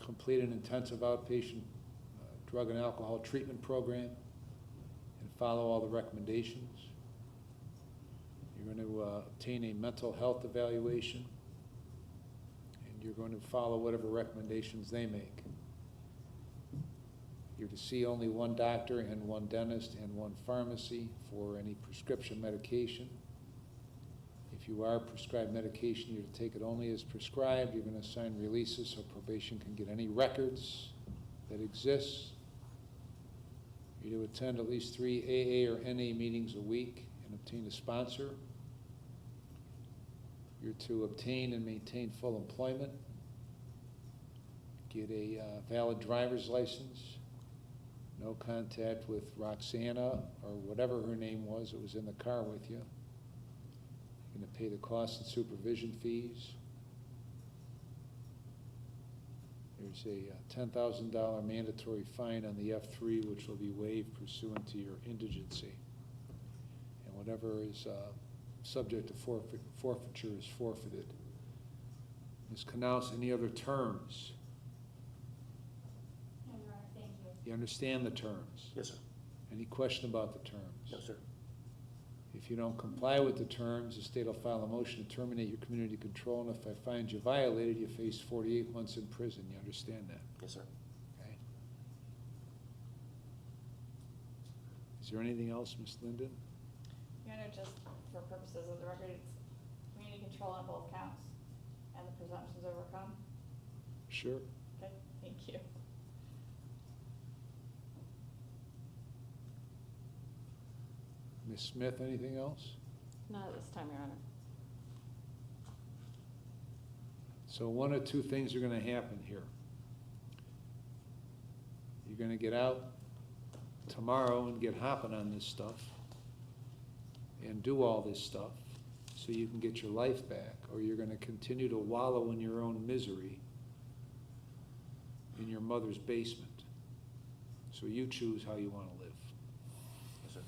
[SPEAKER 3] complete an intensive outpatient drug and alcohol treatment program and follow all the recommendations. You're going to obtain a mental health evaluation, and you're going to follow whatever recommendations they make. You're to see only one doctor and one dentist and one pharmacy for any prescription medication. If you are prescribed medication, you're to take it only as prescribed. You're going to sign releases so probation can get any records that exist. You're to attend at least 3 AA or NA meetings a week and obtain a sponsor. You're to obtain and maintain full employment. Get a valid driver's license. No contact with Roxana or whatever her name was that was in the car with you. You're going to pay the costs and supervision fees. There's a $10,000 mandatory fine on the F3, which will be waived pursuant to your indigency. And whatever is subject to forfeiture is forfeited. Ms. Knaus, any other terms?
[SPEAKER 10] No, Your Honor, thank you.
[SPEAKER 3] You understand the terms?
[SPEAKER 12] Yes, sir.
[SPEAKER 3] Any question about the terms?
[SPEAKER 12] No, sir.
[SPEAKER 3] If you don't comply with the terms, the state will file a motion to terminate your community control, and if I find you violated, you face 48 months in prison. You understand that?
[SPEAKER 12] Yes, sir.
[SPEAKER 3] Okay. Is there anything else, Ms. Linden?
[SPEAKER 10] Your Honor, just for purposes of the record, it's community control on both counts and the presumptions overcome.
[SPEAKER 3] Sure.
[SPEAKER 10] Okay, thank you.
[SPEAKER 3] Ms. Smith, anything else?
[SPEAKER 9] Not at this time, Your Honor.
[SPEAKER 3] So one of two things are going to happen here. You're going to get out tomorrow and get hopping on this stuff and do all this stuff so you can get your life back, or you're going to continue to wallow in your own misery in your mother's basement. So you choose how you want to live.
[SPEAKER 12] Yes, sir.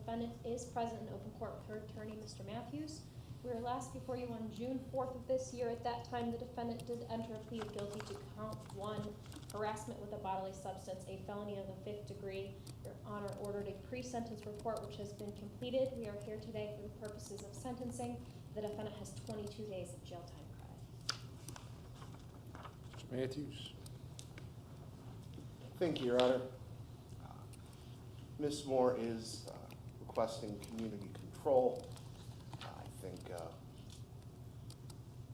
[SPEAKER 13] defendant is present in open court with her attorney, Mr. Matthews. We were last before you on June 4th of this year. At that time, the defendant did enter a plea of guilty to count 1, harassment with a bodily substance, a felony of the 5th degree. Your Honor ordered a pre-sentence report which has been completed. We are here today for the purposes of sentencing. The defendant has 22 days of jail time credit.
[SPEAKER 3] Mr. Matthews?
[SPEAKER 14] Thank you, Your Honor. Ms. Moore is requesting community control. I think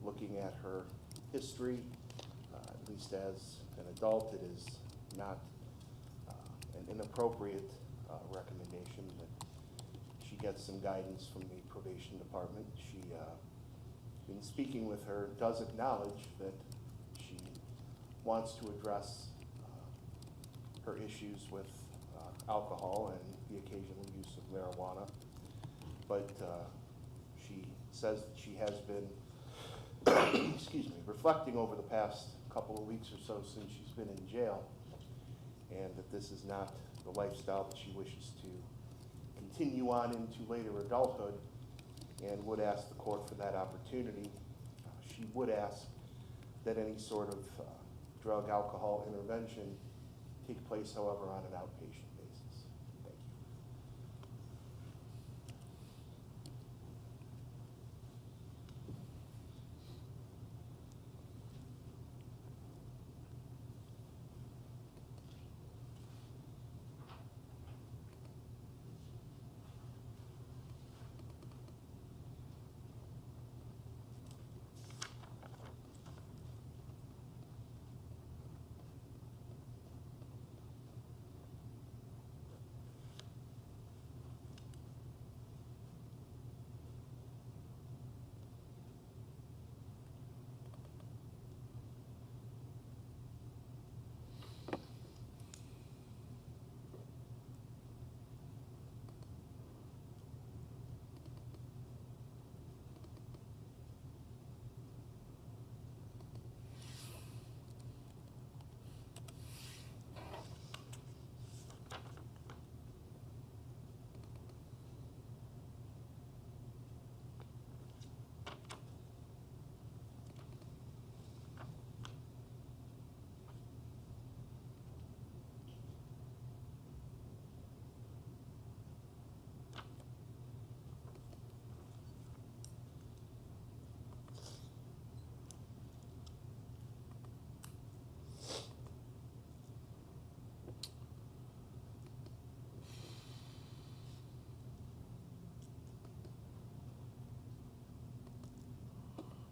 [SPEAKER 14] looking at her history, at least as an adult, it is not an inappropriate recommendation that she gets some guidance from the probation department. She, in speaking with her, does acknowledge that she wants to address her issues with alcohol and the occasional use of marijuana, but she says that she has been, excuse me, reflecting over the past couple of weeks or so since she's been in jail, and that this is not the lifestyle that she wishes to continue on into later adulthood, and would ask the court for that opportunity. She would ask that any sort of drug, alcohol intervention take place, however, on an outpatient basis. Thank you.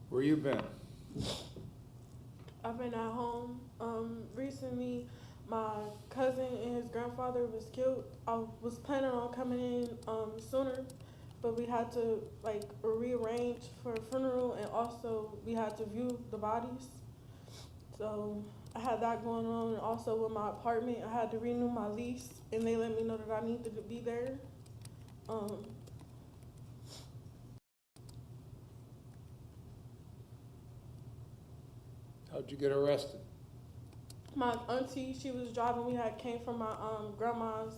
[SPEAKER 3] Where you been?
[SPEAKER 15] I've been at home. Recently, my cousin and his grandfather was killed. I was planning on coming in sooner, but we had to rearrange for a funeral, and also we had to view the bodies. So I had that going on, and also with my apartment, I had to renew my lease, and they let me know that I needed to be there.
[SPEAKER 3] How'd you get arrested?
[SPEAKER 15] My auntie, she was driving. We had came from my grandma's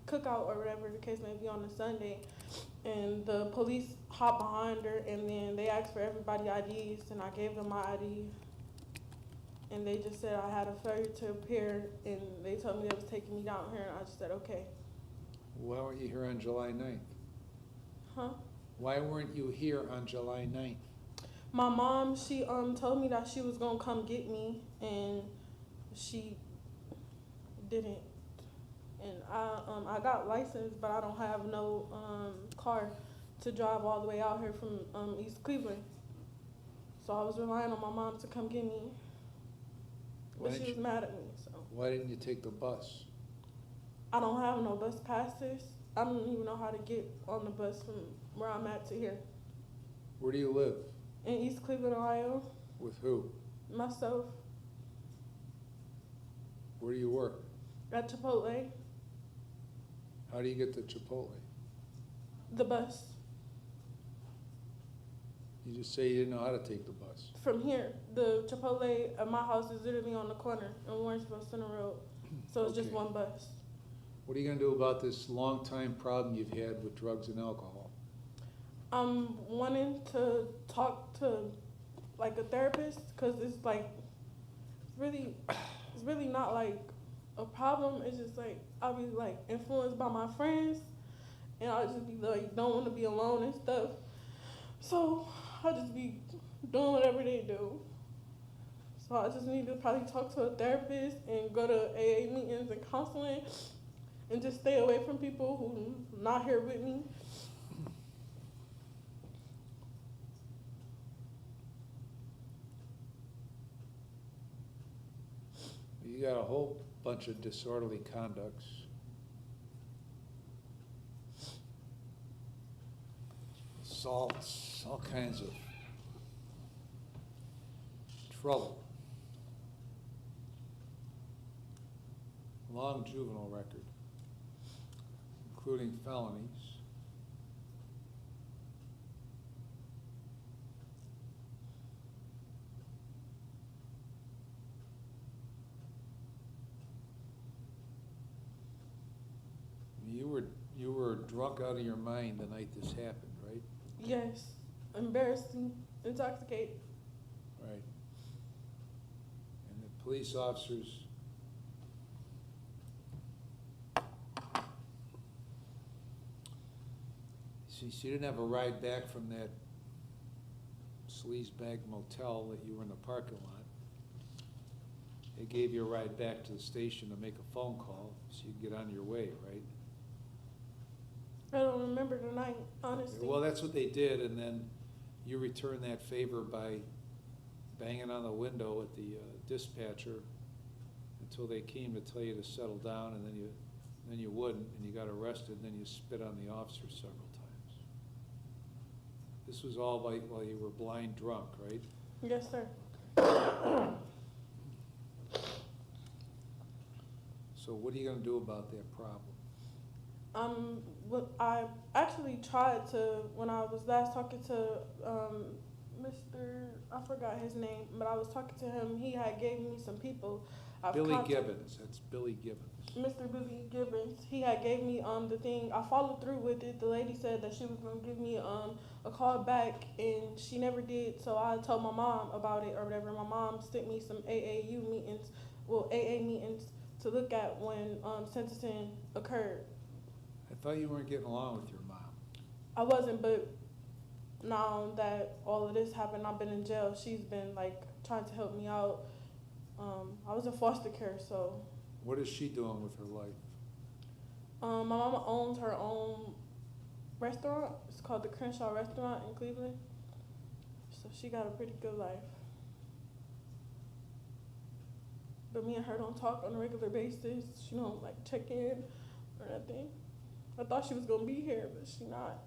[SPEAKER 15] cookout or whatever the case may be on a Sunday, and the police hopped behind her, and then they asked for everybody IDs, and I gave them my ID, and they just said I had a failure to appear, and they told me they was taking me down here, and I just said okay.
[SPEAKER 3] Why weren't you here on July 9th?
[SPEAKER 15] Huh?
[SPEAKER 3] Why weren't you here on July 9th?
[SPEAKER 15] My mom, she told me that she was gonna come get me, and she didn't. And I got licensed, but I don't have no car to drive all the way out here from East Cleveland. So I was relying on my mom to come get me, but she was mad at me. So
[SPEAKER 3] why didn't you take the bus?
[SPEAKER 15] I don't have no bus passes. I don't even know how to get on the bus from where I'm at to here.
[SPEAKER 3] Where do you live?
[SPEAKER 15] In East Cleveland, Ohio.
[SPEAKER 3] With who?
[SPEAKER 15] Myself.
[SPEAKER 3] Where do you work?
[SPEAKER 15] At Chipotle.
[SPEAKER 3] How do you get to Chipotle?
[SPEAKER 15] The bus.
[SPEAKER 3] You just say you didn't know how to take the bus.
[SPEAKER 15] From here, the Chipotle at my house is literally on the corner in Warrensville Center Road. So it's just
[SPEAKER 3] Okay.
[SPEAKER 15] one bus.
[SPEAKER 3] What are you gonna do about this long-time problem you've had with drugs and alcohol?
[SPEAKER 15] I'm wanting to talk to like a therapist, cause it's like it's really not like a problem. It's just like I'll be like influenced by my friends, and I'll just be like don't want to be alone and stuff. So I'll just be doing whatever they do. So I just need to probably talk to a therapist and go to AA meetings and counseling, and just stay away from people who not here with me.
[SPEAKER 3] You got a whole bunch of disorderly conducts. Assaults, all kinds of trouble. Long juvenile record, including felonies. You were drunk out of your mind the night this happened, right?
[SPEAKER 15] Yes, embarrassing, intoxicated.
[SPEAKER 3] Right. And the police officers see, she didn't have a ride back from that sleazebag motel that you were in the parking lot. They gave you a ride back to the station to make a phone call so you could get on your way, right?
[SPEAKER 15] I don't remember the night, honestly.
[SPEAKER 3] Well, that's what they did, and then you returned that favor by banging on the window at the dispatcher until they came to tell you to settle down, and then you wouldn't, and you got arrested, and then you spit on the officer several times. This was all while you were blind drunk, right?
[SPEAKER 15] Yes, sir.
[SPEAKER 3] So what are you gonna do about that problem?
[SPEAKER 15] What I actually tried to, when I was last talking to Mr. I forgot his name, but I was talking to him. He had gave me some people.
[SPEAKER 3] Billy Gibbons. That's Billy Gibbons.
[SPEAKER 15] Mr. Billy Gibbons. He had gave me the thing. I followed through with it. The lady said that she was gonna give me a call back, and she never did. So I told my mom about it or whatever. My mom sent me some AA meetings to look at when sentencing occurred.
[SPEAKER 3] I thought you weren't getting along with your mom.
[SPEAKER 15] I wasn't, but now that all of this happened, I've been in jail. She's been like trying to help me out. I was in foster care, so.
[SPEAKER 3] What is she doing with her life?
[SPEAKER 15] My mama owns her own restaurant. It's called the Crenshaw Restaurant in Cleveland. So she got a pretty good life. But me and her don't talk on a regular basis. She don't like check in or nothing. I thought she was gonna be here, but she not.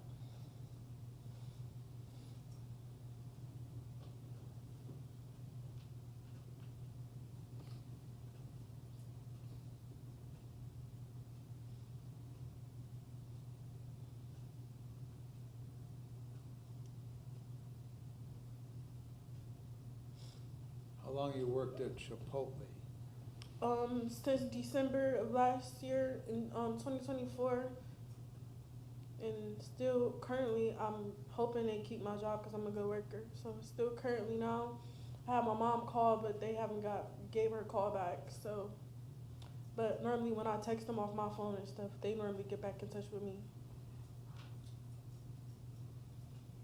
[SPEAKER 3] How long you worked at Chipotle?
[SPEAKER 15] Since December of last year in 2024, and still currently I'm hoping they keep my job because I'm a good worker. So still currently now, I had my mom call, but they haven't gave her a call back. So, but normally when I text them off my phone and stuff, they normally get back in touch with me.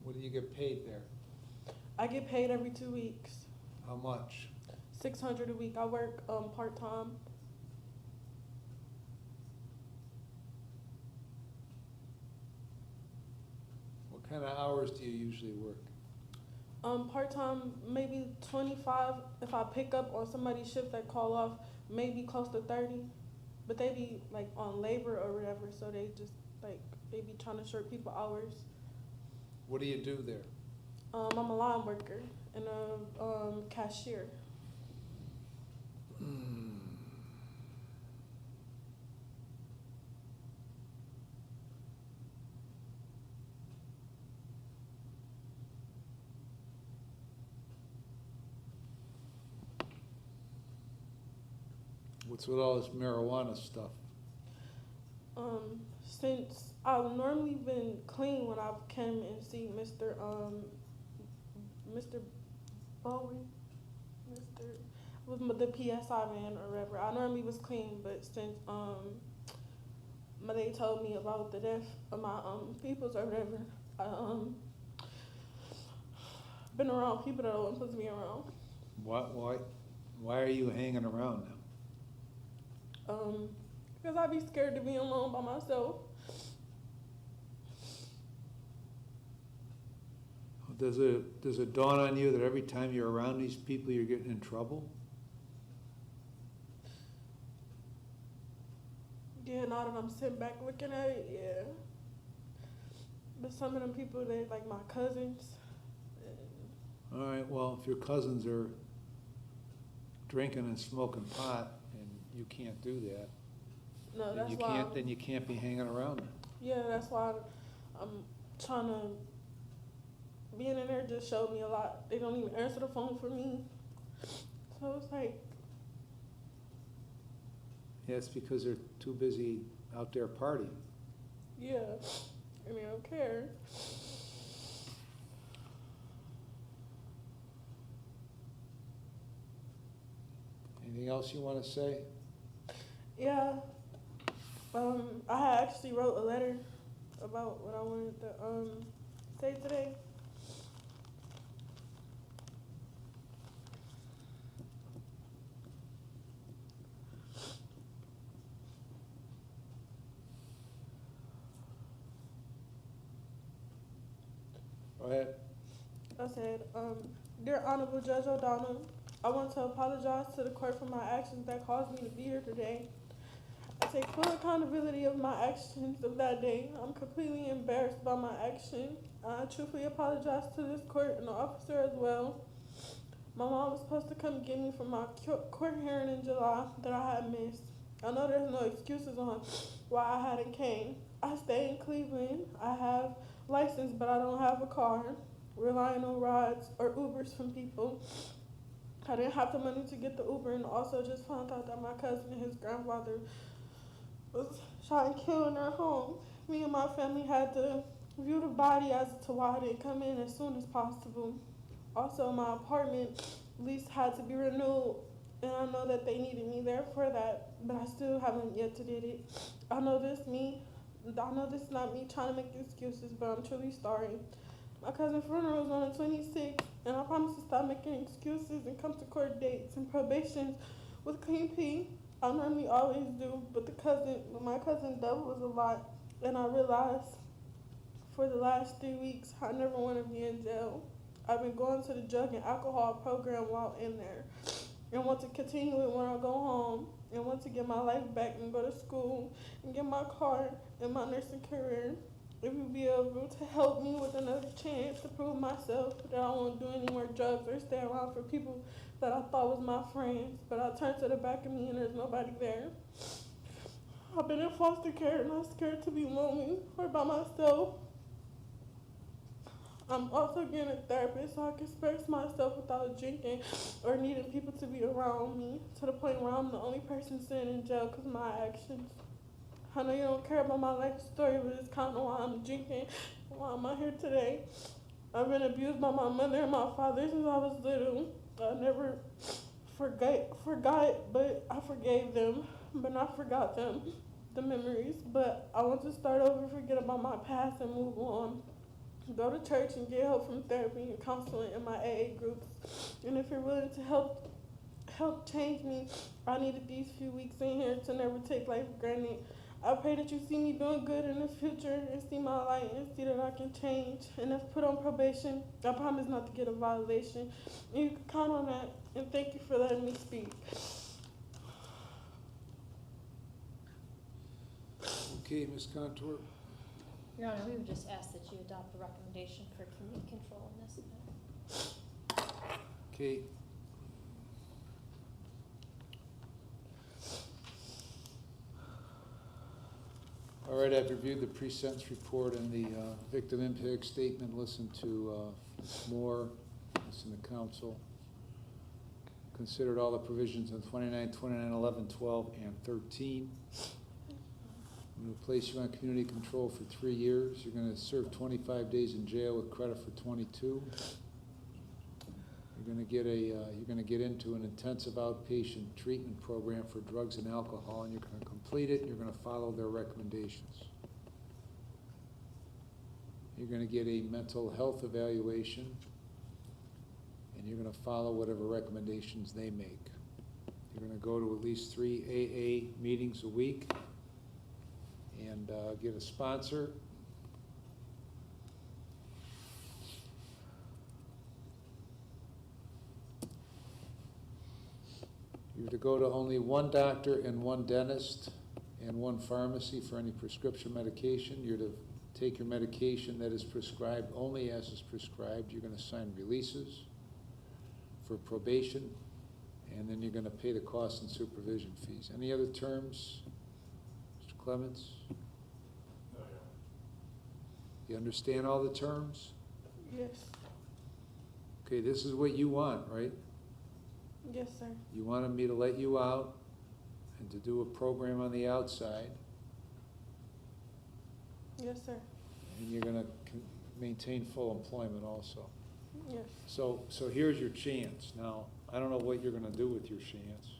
[SPEAKER 3] What do you get paid there?
[SPEAKER 15] I get paid every 2 weeks.
[SPEAKER 3] How much?
[SPEAKER 15] $600 a week. I work part-time.
[SPEAKER 3] What kind of hours do you usually work?
[SPEAKER 15] Part-time, maybe 25. If I pick up on somebody's shift that call off, maybe close to 30. But they be like on labor or whatever, so they just like, they be trying to short people hours.
[SPEAKER 3] What do you do there?
[SPEAKER 15] I'm a line worker and a cashier.
[SPEAKER 3] What's with all this marijuana stuff?
[SPEAKER 15] since I've normally been clean when I've come and see Mr. Bowie, with the PSI man or whatever. I normally was clean, but since they told me about the death of my peoples or whatever, I been around people that I wasn't supposed to be around.
[SPEAKER 3] Why are you hanging around now?
[SPEAKER 15] Because I'd be scared to be alone by myself.
[SPEAKER 3] Does it dawn on you that every time you're around these people, you're getting in trouble?
[SPEAKER 15] Yeah, now that I'm sitting back looking at it, yeah. But some of them people, they like my cousins.
[SPEAKER 3] All right, well, if your cousins are drinking and smoking pot and you can't do that,
[SPEAKER 15] No,
[SPEAKER 3] then
[SPEAKER 15] that's
[SPEAKER 3] you
[SPEAKER 15] why.
[SPEAKER 3] can't, you can't be hanging around them.
[SPEAKER 15] Yeah, that's why I'm trying to. Being in there just showed me a lot. They don't even answer the phone for me. So it's like,
[SPEAKER 3] Yeah, it's because they're too busy out there partying.
[SPEAKER 15] yeah, and they don't care.
[SPEAKER 3] Anything else you want to say?
[SPEAKER 15] Yeah, I had actually wrote a letter about what I wanted to say today.
[SPEAKER 3] Go ahead.
[SPEAKER 15] I said, Dear Honorable Judge O'Donnell, I want to apologize to the court for my actions that caused me to be here today. I take full accountability of my actions of that day. I'm completely embarrassed by my action. I truthfully apologize to this court and the officer as well. My mom was supposed to come get me from my court hearing in July that I had missed. I know there's no excuses on why I hadn't came. I stay in Cleveland. I have license, but I don't have a car, relying on rides or Ubers from people. I didn't have the money to get the Uber, and also just found out that my cousin and his grandfather was shot and killed in their home. Me and my family had to view the body as to why I didn't come in as soon as possible. Also, my apartment lease had to be renewed, and I know that they needed me there for that, but I still haven't yet to did it. I know this is not me trying to make excuses, but I'm truly sorry. My cousin's funeral is on the 26th, and I promise to stop making excuses and come to court dates and probations with Clean P. I normally always do, but my cousin death was a lot, and I realized for the last 3 weeks I never want to be in jail. I've been going to the drug and alcohol program while in there, and want to continue it when I go home, and want to get my life back and go to school and get my car and my nursing career. If you'd be able to help me with another chance to prove myself that I won't do any more drugs or stay around for people that I thought was my friends, but I turned to the back of me and there's nobody there. I've been in foster care and I'm scared to be lonely or by myself. I'm also getting a therapist so I can express myself without drinking or needing people to be around me, to the point where I'm the only person sitting in jail because of my actions. I know you don't care about my life story, but it's kind of why I'm drinking and why I'm out here today. I've been abused by my mother and my father since I was little. I never forgot, but I forgave them, but not forgot them, the memories. But I want to start over, forget about my past and move on. Go to church and get help from therapy and counseling in my AA groups. And if you're willing to help change me, I needed these few weeks in here to never take life for granted. I pray that you see me doing good in the future and see my light and see that I can change. And if put on probation, I promise not to get a violation. And you can count on that. And thank you for letting me speak.
[SPEAKER 3] Okay, Ms. Contour.
[SPEAKER 13] Your Honor, we would just ask that you adopt the recommendation for community control in this matter.
[SPEAKER 3] Okay. All right, I've reviewed the pre-sentence report and the victim impact statement, listened to Ms. Moore, listened to counsel, considered all the provisions in 29, 29, 11, 12, and 13. I'm gonna place you on community control for 3 years. You're gonna serve 25 days in jail with credit for 22. You're gonna get into an intensive outpatient treatment program for drugs and alcohol, and you're gonna complete it, and you're gonna follow their recommendations. You're gonna get a mental health evaluation, and you're gonna follow whatever recommendations they make. You're gonna go to at least 3 AA meetings a week, and get a sponsor. You're to go to only one doctor and one dentist and one pharmacy for any prescription medication. You're to take your medication that is prescribed only as is prescribed. You're gonna sign releases for probation, and then you're gonna pay the costs and supervision fees. Any other terms, Mr. Clements?
[SPEAKER 7] No, Your Honor.
[SPEAKER 3] You understand all the terms?
[SPEAKER 15] Yes.
[SPEAKER 3] Okay, this is what you want, right?
[SPEAKER 15] Yes, sir.
[SPEAKER 3] You wanted me to let you out and to do a program on the outside,
[SPEAKER 15] Yes, sir.
[SPEAKER 3] and you're gonna maintain full employment also.
[SPEAKER 15] Yes.
[SPEAKER 3] So here's your chance. Now, I don't know what you're gonna do with your chance.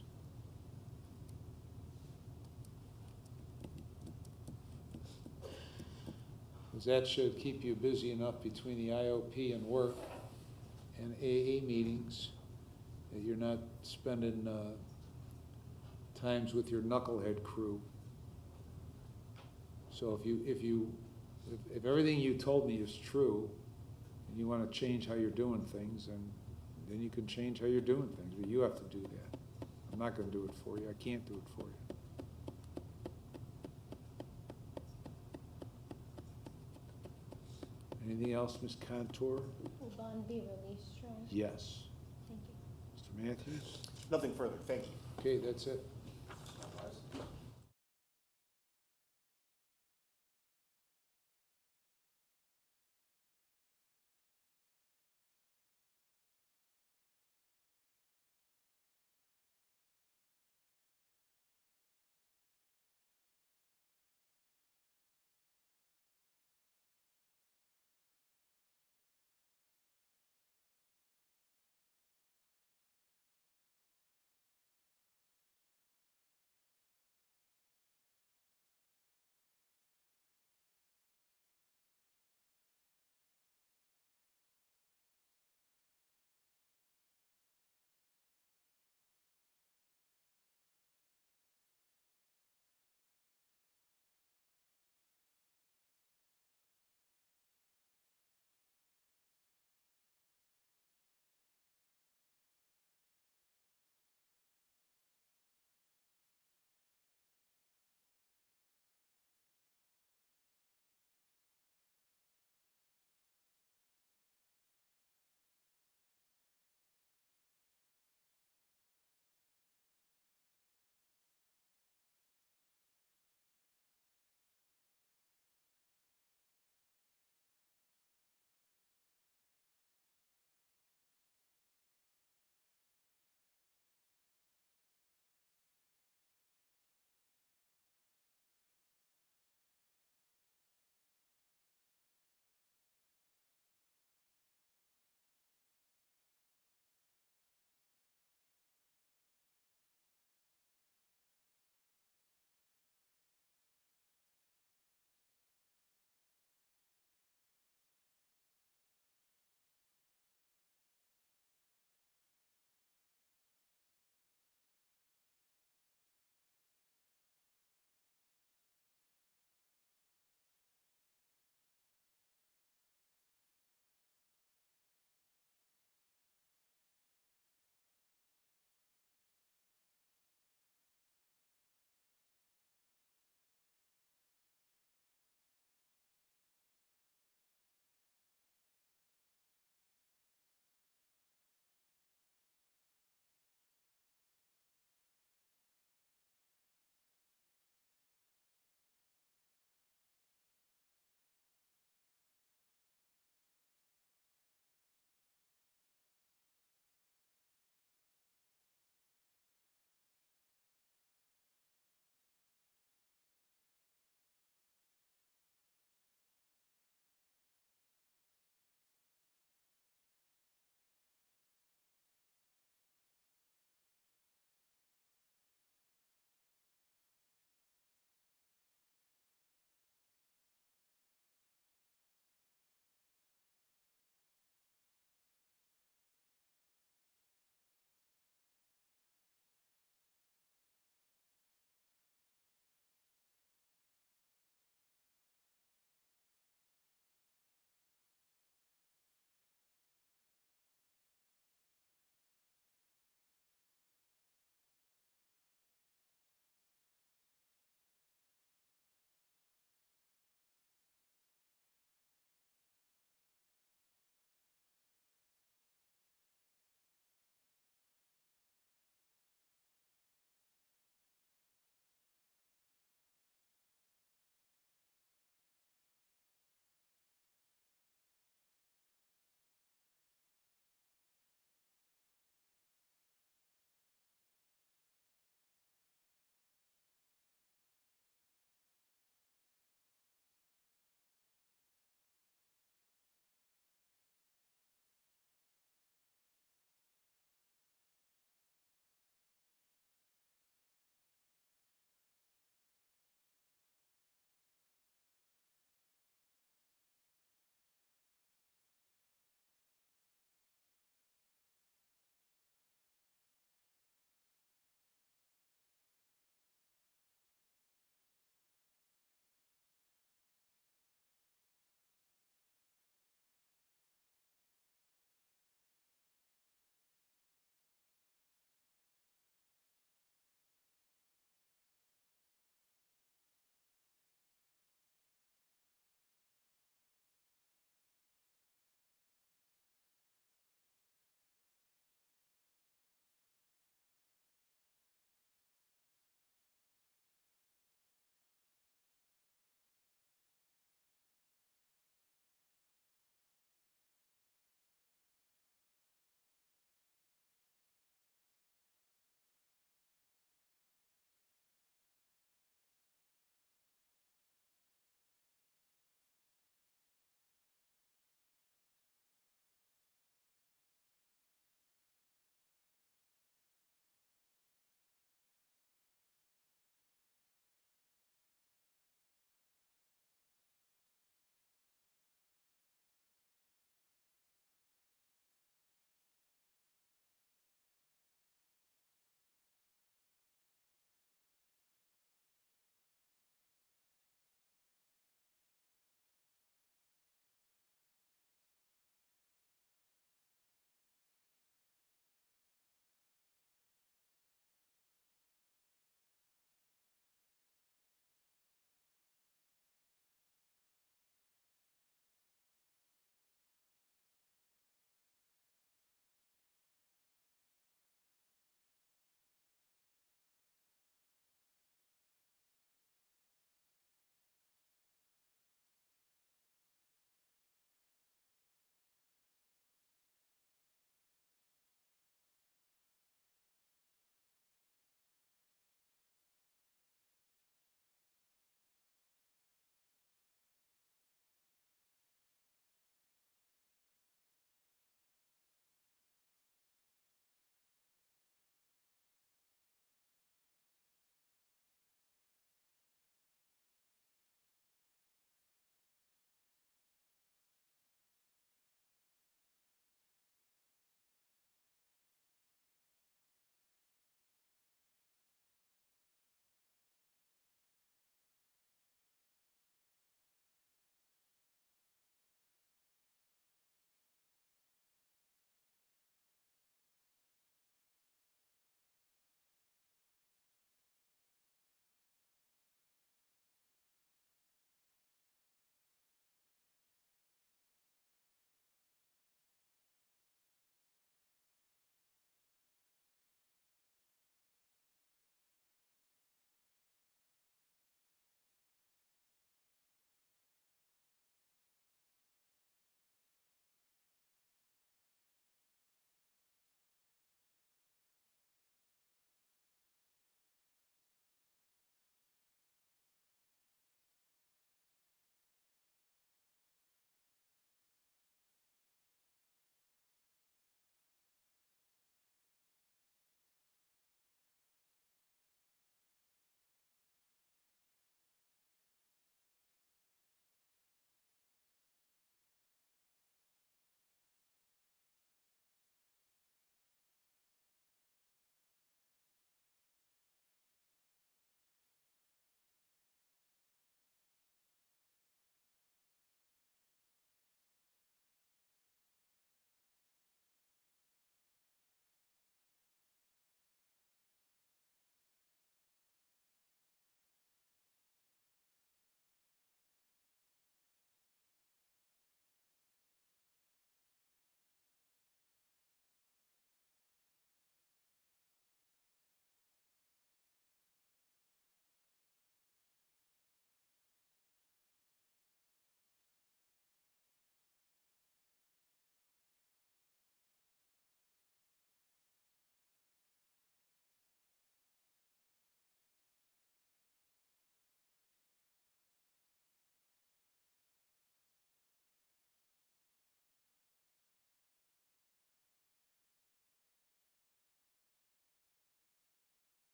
[SPEAKER 3] Because that should keep you busy enough between the IOP and work and AA meetings that you're not spending times with your knucklehead crew. So if everything you told me is true, and you want to change how you're doing things, then you can change how you're doing things, but you have to do that. I'm not going to do it for you. I can't do it for you. Anything else, Ms. Contour?
[SPEAKER 13] Will bond be released, Your Honor?
[SPEAKER 3] Yes.
[SPEAKER 13] Thank you.
[SPEAKER 3] Mr. Matthews?
[SPEAKER 14] Nothing further, thank you.
[SPEAKER 3] Okay, that's it.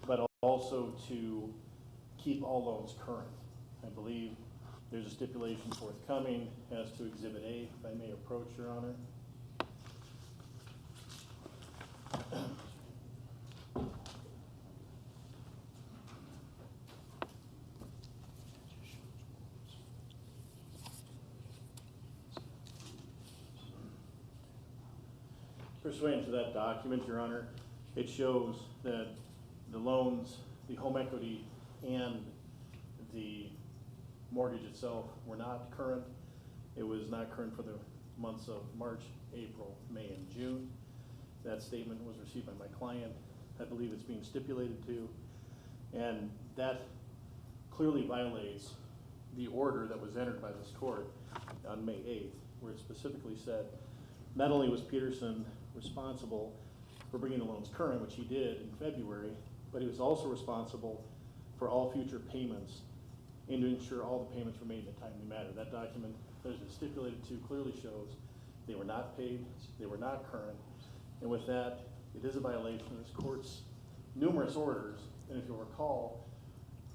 [SPEAKER 16] but also to keep all loans current. I believe there's a stipulation forthcoming as to Exhibit A, if I may approach, Your Honor. Pursuant to that document, Your Honor, it shows that the loans, the home equity, and the mortgage itself were not current. It was not current for the months of March, April, May, and June. That statement was received by my client. I believe it's being stipulated to, and that clearly violates the order that was entered by this court on May 8th, where it specifically said not only was Peterson responsible for bringing the loans current, which he did in February, but he was also responsible for all future payments and to ensure all the payments were made in a timely manner. That document that has been stipulated to clearly shows they were not paid, they were not current, and with that, it is a violation of this court's numerous orders. And if you'll recall,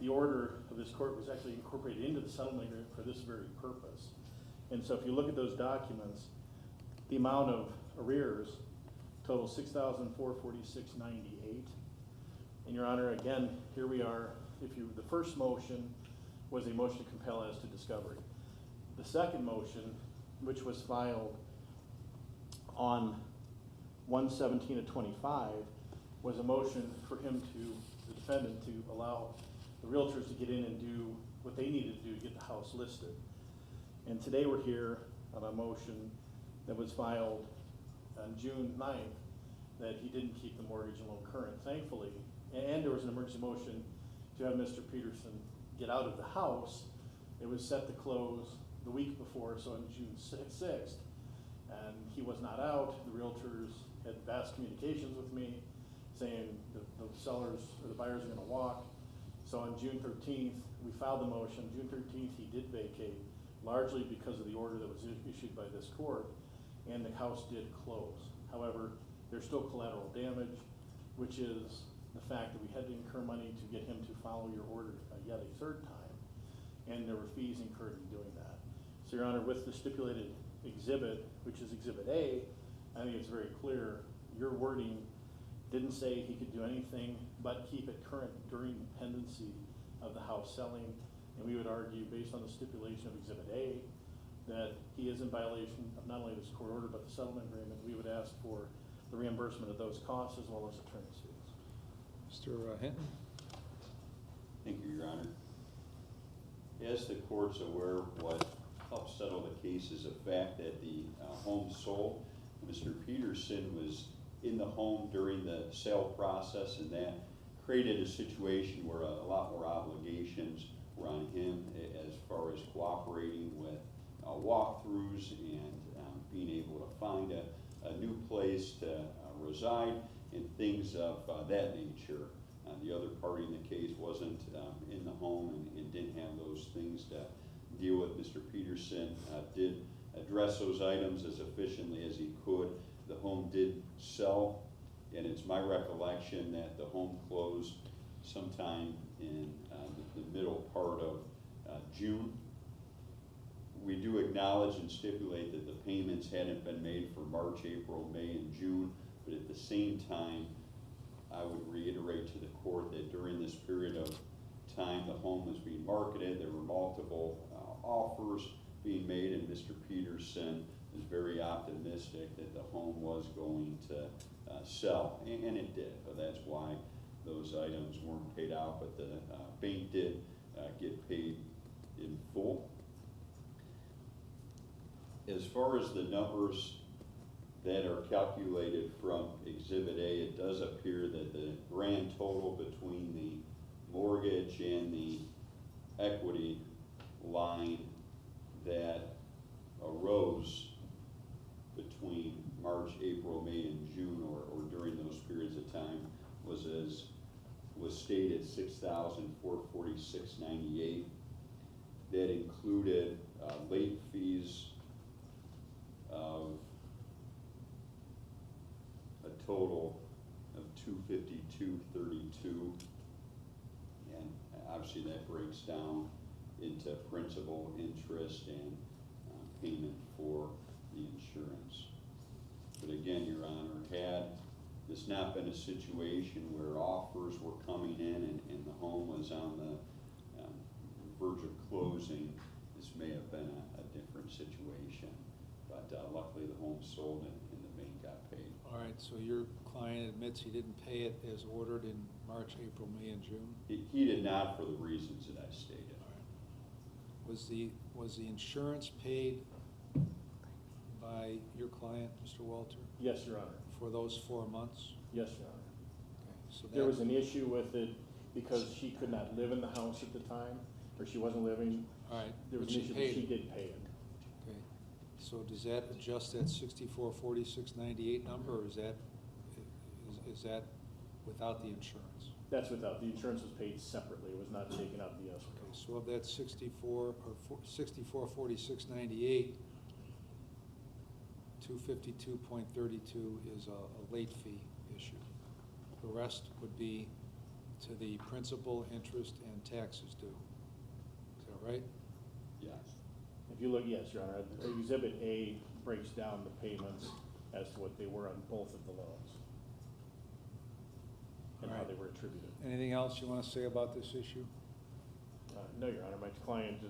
[SPEAKER 16] the order of this court was actually incorporated into the settlement agreement for this very purpose. And so if you look at those documents, the amount of arrears total $6,446.98. And Your Honor, again, here we are. The first motion was a motion to compel as to discovery. The second motion, which was filed on 1/17/25, was a motion for him the defendant, to allow the realtors to get in and do what they needed to do to get the house listed. And today we're here on a motion that was filed on June 9th that he didn't keep the mortgage and loan current, thankfully. And there was an emergency motion to have Mr. Peterson get out of the house. It was set to close the week before, so on June 6th, and he was not out. The realtors had vast communications with me saying the sellers or the buyers are gonna walk. So on June 13th, we filed the motion. June 13th, he did vacate, largely because of the order that was issued by this court, and the house did close. However, there's still collateral damage, which is the fact that we had to incur money to get him to follow your order yet a third time, and there were fees incurred in doing that. So Your Honor, with the stipulated exhibit, which is Exhibit A, I think it's very clear, your wording didn't say he could do anything but keep it current during the pendency of the house selling, and we would argue, based on the stipulation of Exhibit A, that he is in violation of not only this court order, but the settlement agreement. We would ask for the reimbursement of those costs as well as attorney's fees.
[SPEAKER 3] Mr. Hinton?
[SPEAKER 17] Thank you, Your Honor. As the court's aware, what helped settle the case is the fact that the home sold. Mr. Peterson was in the home during the sale process, and that created a situation where a lot more obligations were on him as far as cooperating with walkthroughs and being able to find a new place to reside and things of that nature. The other party in the case wasn't in the home and didn't have those things to deal with. Mr. Peterson did address those items as efficiently as he could. The home did sell, and it's my recollection that the home closed sometime in the middle part of June. We do acknowledge and stipulate that the payments hadn't been made for March, April, May, and June, but at the same time, I would reiterate to the court that during this period of time, the home was being marketed. There were multiple offers being made, and Mr. Peterson is very optimistic that the home was going to sell, and it did. But that's why those items weren't paid out, but the bank did get paid in full. As far as the numbers that are calculated from Exhibit A, it does appear that the grand total between the mortgage and the equity line that arose between March, April, May, and June, or during those periods of time, was stated $6,446.98. That included late fees of a total of $252.32. obviously that breaks down into principal, interest, and payment for the insurance. But again, Your Honor, had this not been a situation where offers were coming in and the home was on the verge of closing, this may have been a different situation. But luckily the home sold and the bank got paid.
[SPEAKER 3] All right, so your client admits he didn't pay it as ordered in March, April, May, and June?
[SPEAKER 17] He did not, for the reasons that I stated.
[SPEAKER 3] All right. Was the insurance paid by your client, Mr. Walter,
[SPEAKER 16] Yes, Your Honor.
[SPEAKER 3] for those 4 months?
[SPEAKER 16] Yes, Your Honor.
[SPEAKER 3] Okay, so
[SPEAKER 16] There
[SPEAKER 3] that-
[SPEAKER 16] was an issue with it because she could not live in the house at the time, or she wasn't living.
[SPEAKER 3] All right,
[SPEAKER 16] There was
[SPEAKER 3] but
[SPEAKER 16] an
[SPEAKER 3] she
[SPEAKER 16] issue that
[SPEAKER 3] paid
[SPEAKER 16] she
[SPEAKER 3] it.
[SPEAKER 16] did pay it.
[SPEAKER 3] Okay, so does that adjust that 644698 number, or is that without the insurance?
[SPEAKER 16] That's without, the insurance was paid separately, it was not taken out of the escrow.
[SPEAKER 3] Okay, so of that 644698, 252.32 is a late fee issue. The rest would be to the principal, interest, and taxes due. Is that right?
[SPEAKER 17] Yes.
[SPEAKER 16] If you look, yes, Your Honor, Exhibit A breaks down the payments as to what they were on both of the loans and
[SPEAKER 3] All
[SPEAKER 16] how
[SPEAKER 3] right.
[SPEAKER 16] they were attributed.
[SPEAKER 3] Anything else you want to say about this issue?
[SPEAKER 16] No, Your Honor, my client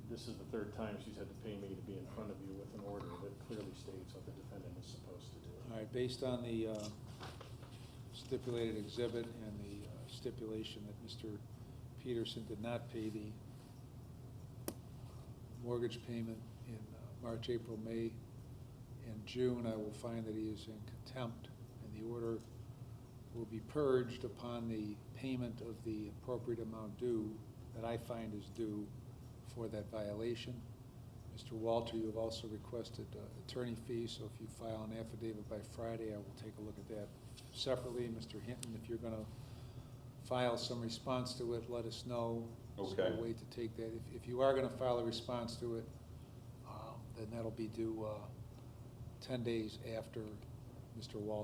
[SPEAKER 16] this is the third time she's had to pay me to be in front of you with an order that clearly states what the defendant is supposed to do.
[SPEAKER 3] All right, based on the stipulated exhibit and the stipulation that Mr. Peterson did not pay the mortgage payment in March, April, May, and June, I will find that he is in contempt, and the order will be purged upon the payment of the appropriate amount due that I find is due for that violation. Mr. Walter, you have also requested attorney fees, so if you file an affidavit by Friday, I will take a look at that separately. Mr. Hinton, if you're going to file some response to it, let us know.
[SPEAKER 17] Okay.
[SPEAKER 3] So we'll wait to take that. If you are going to file a response to it, then that'll be due 10 days after Mr. Walter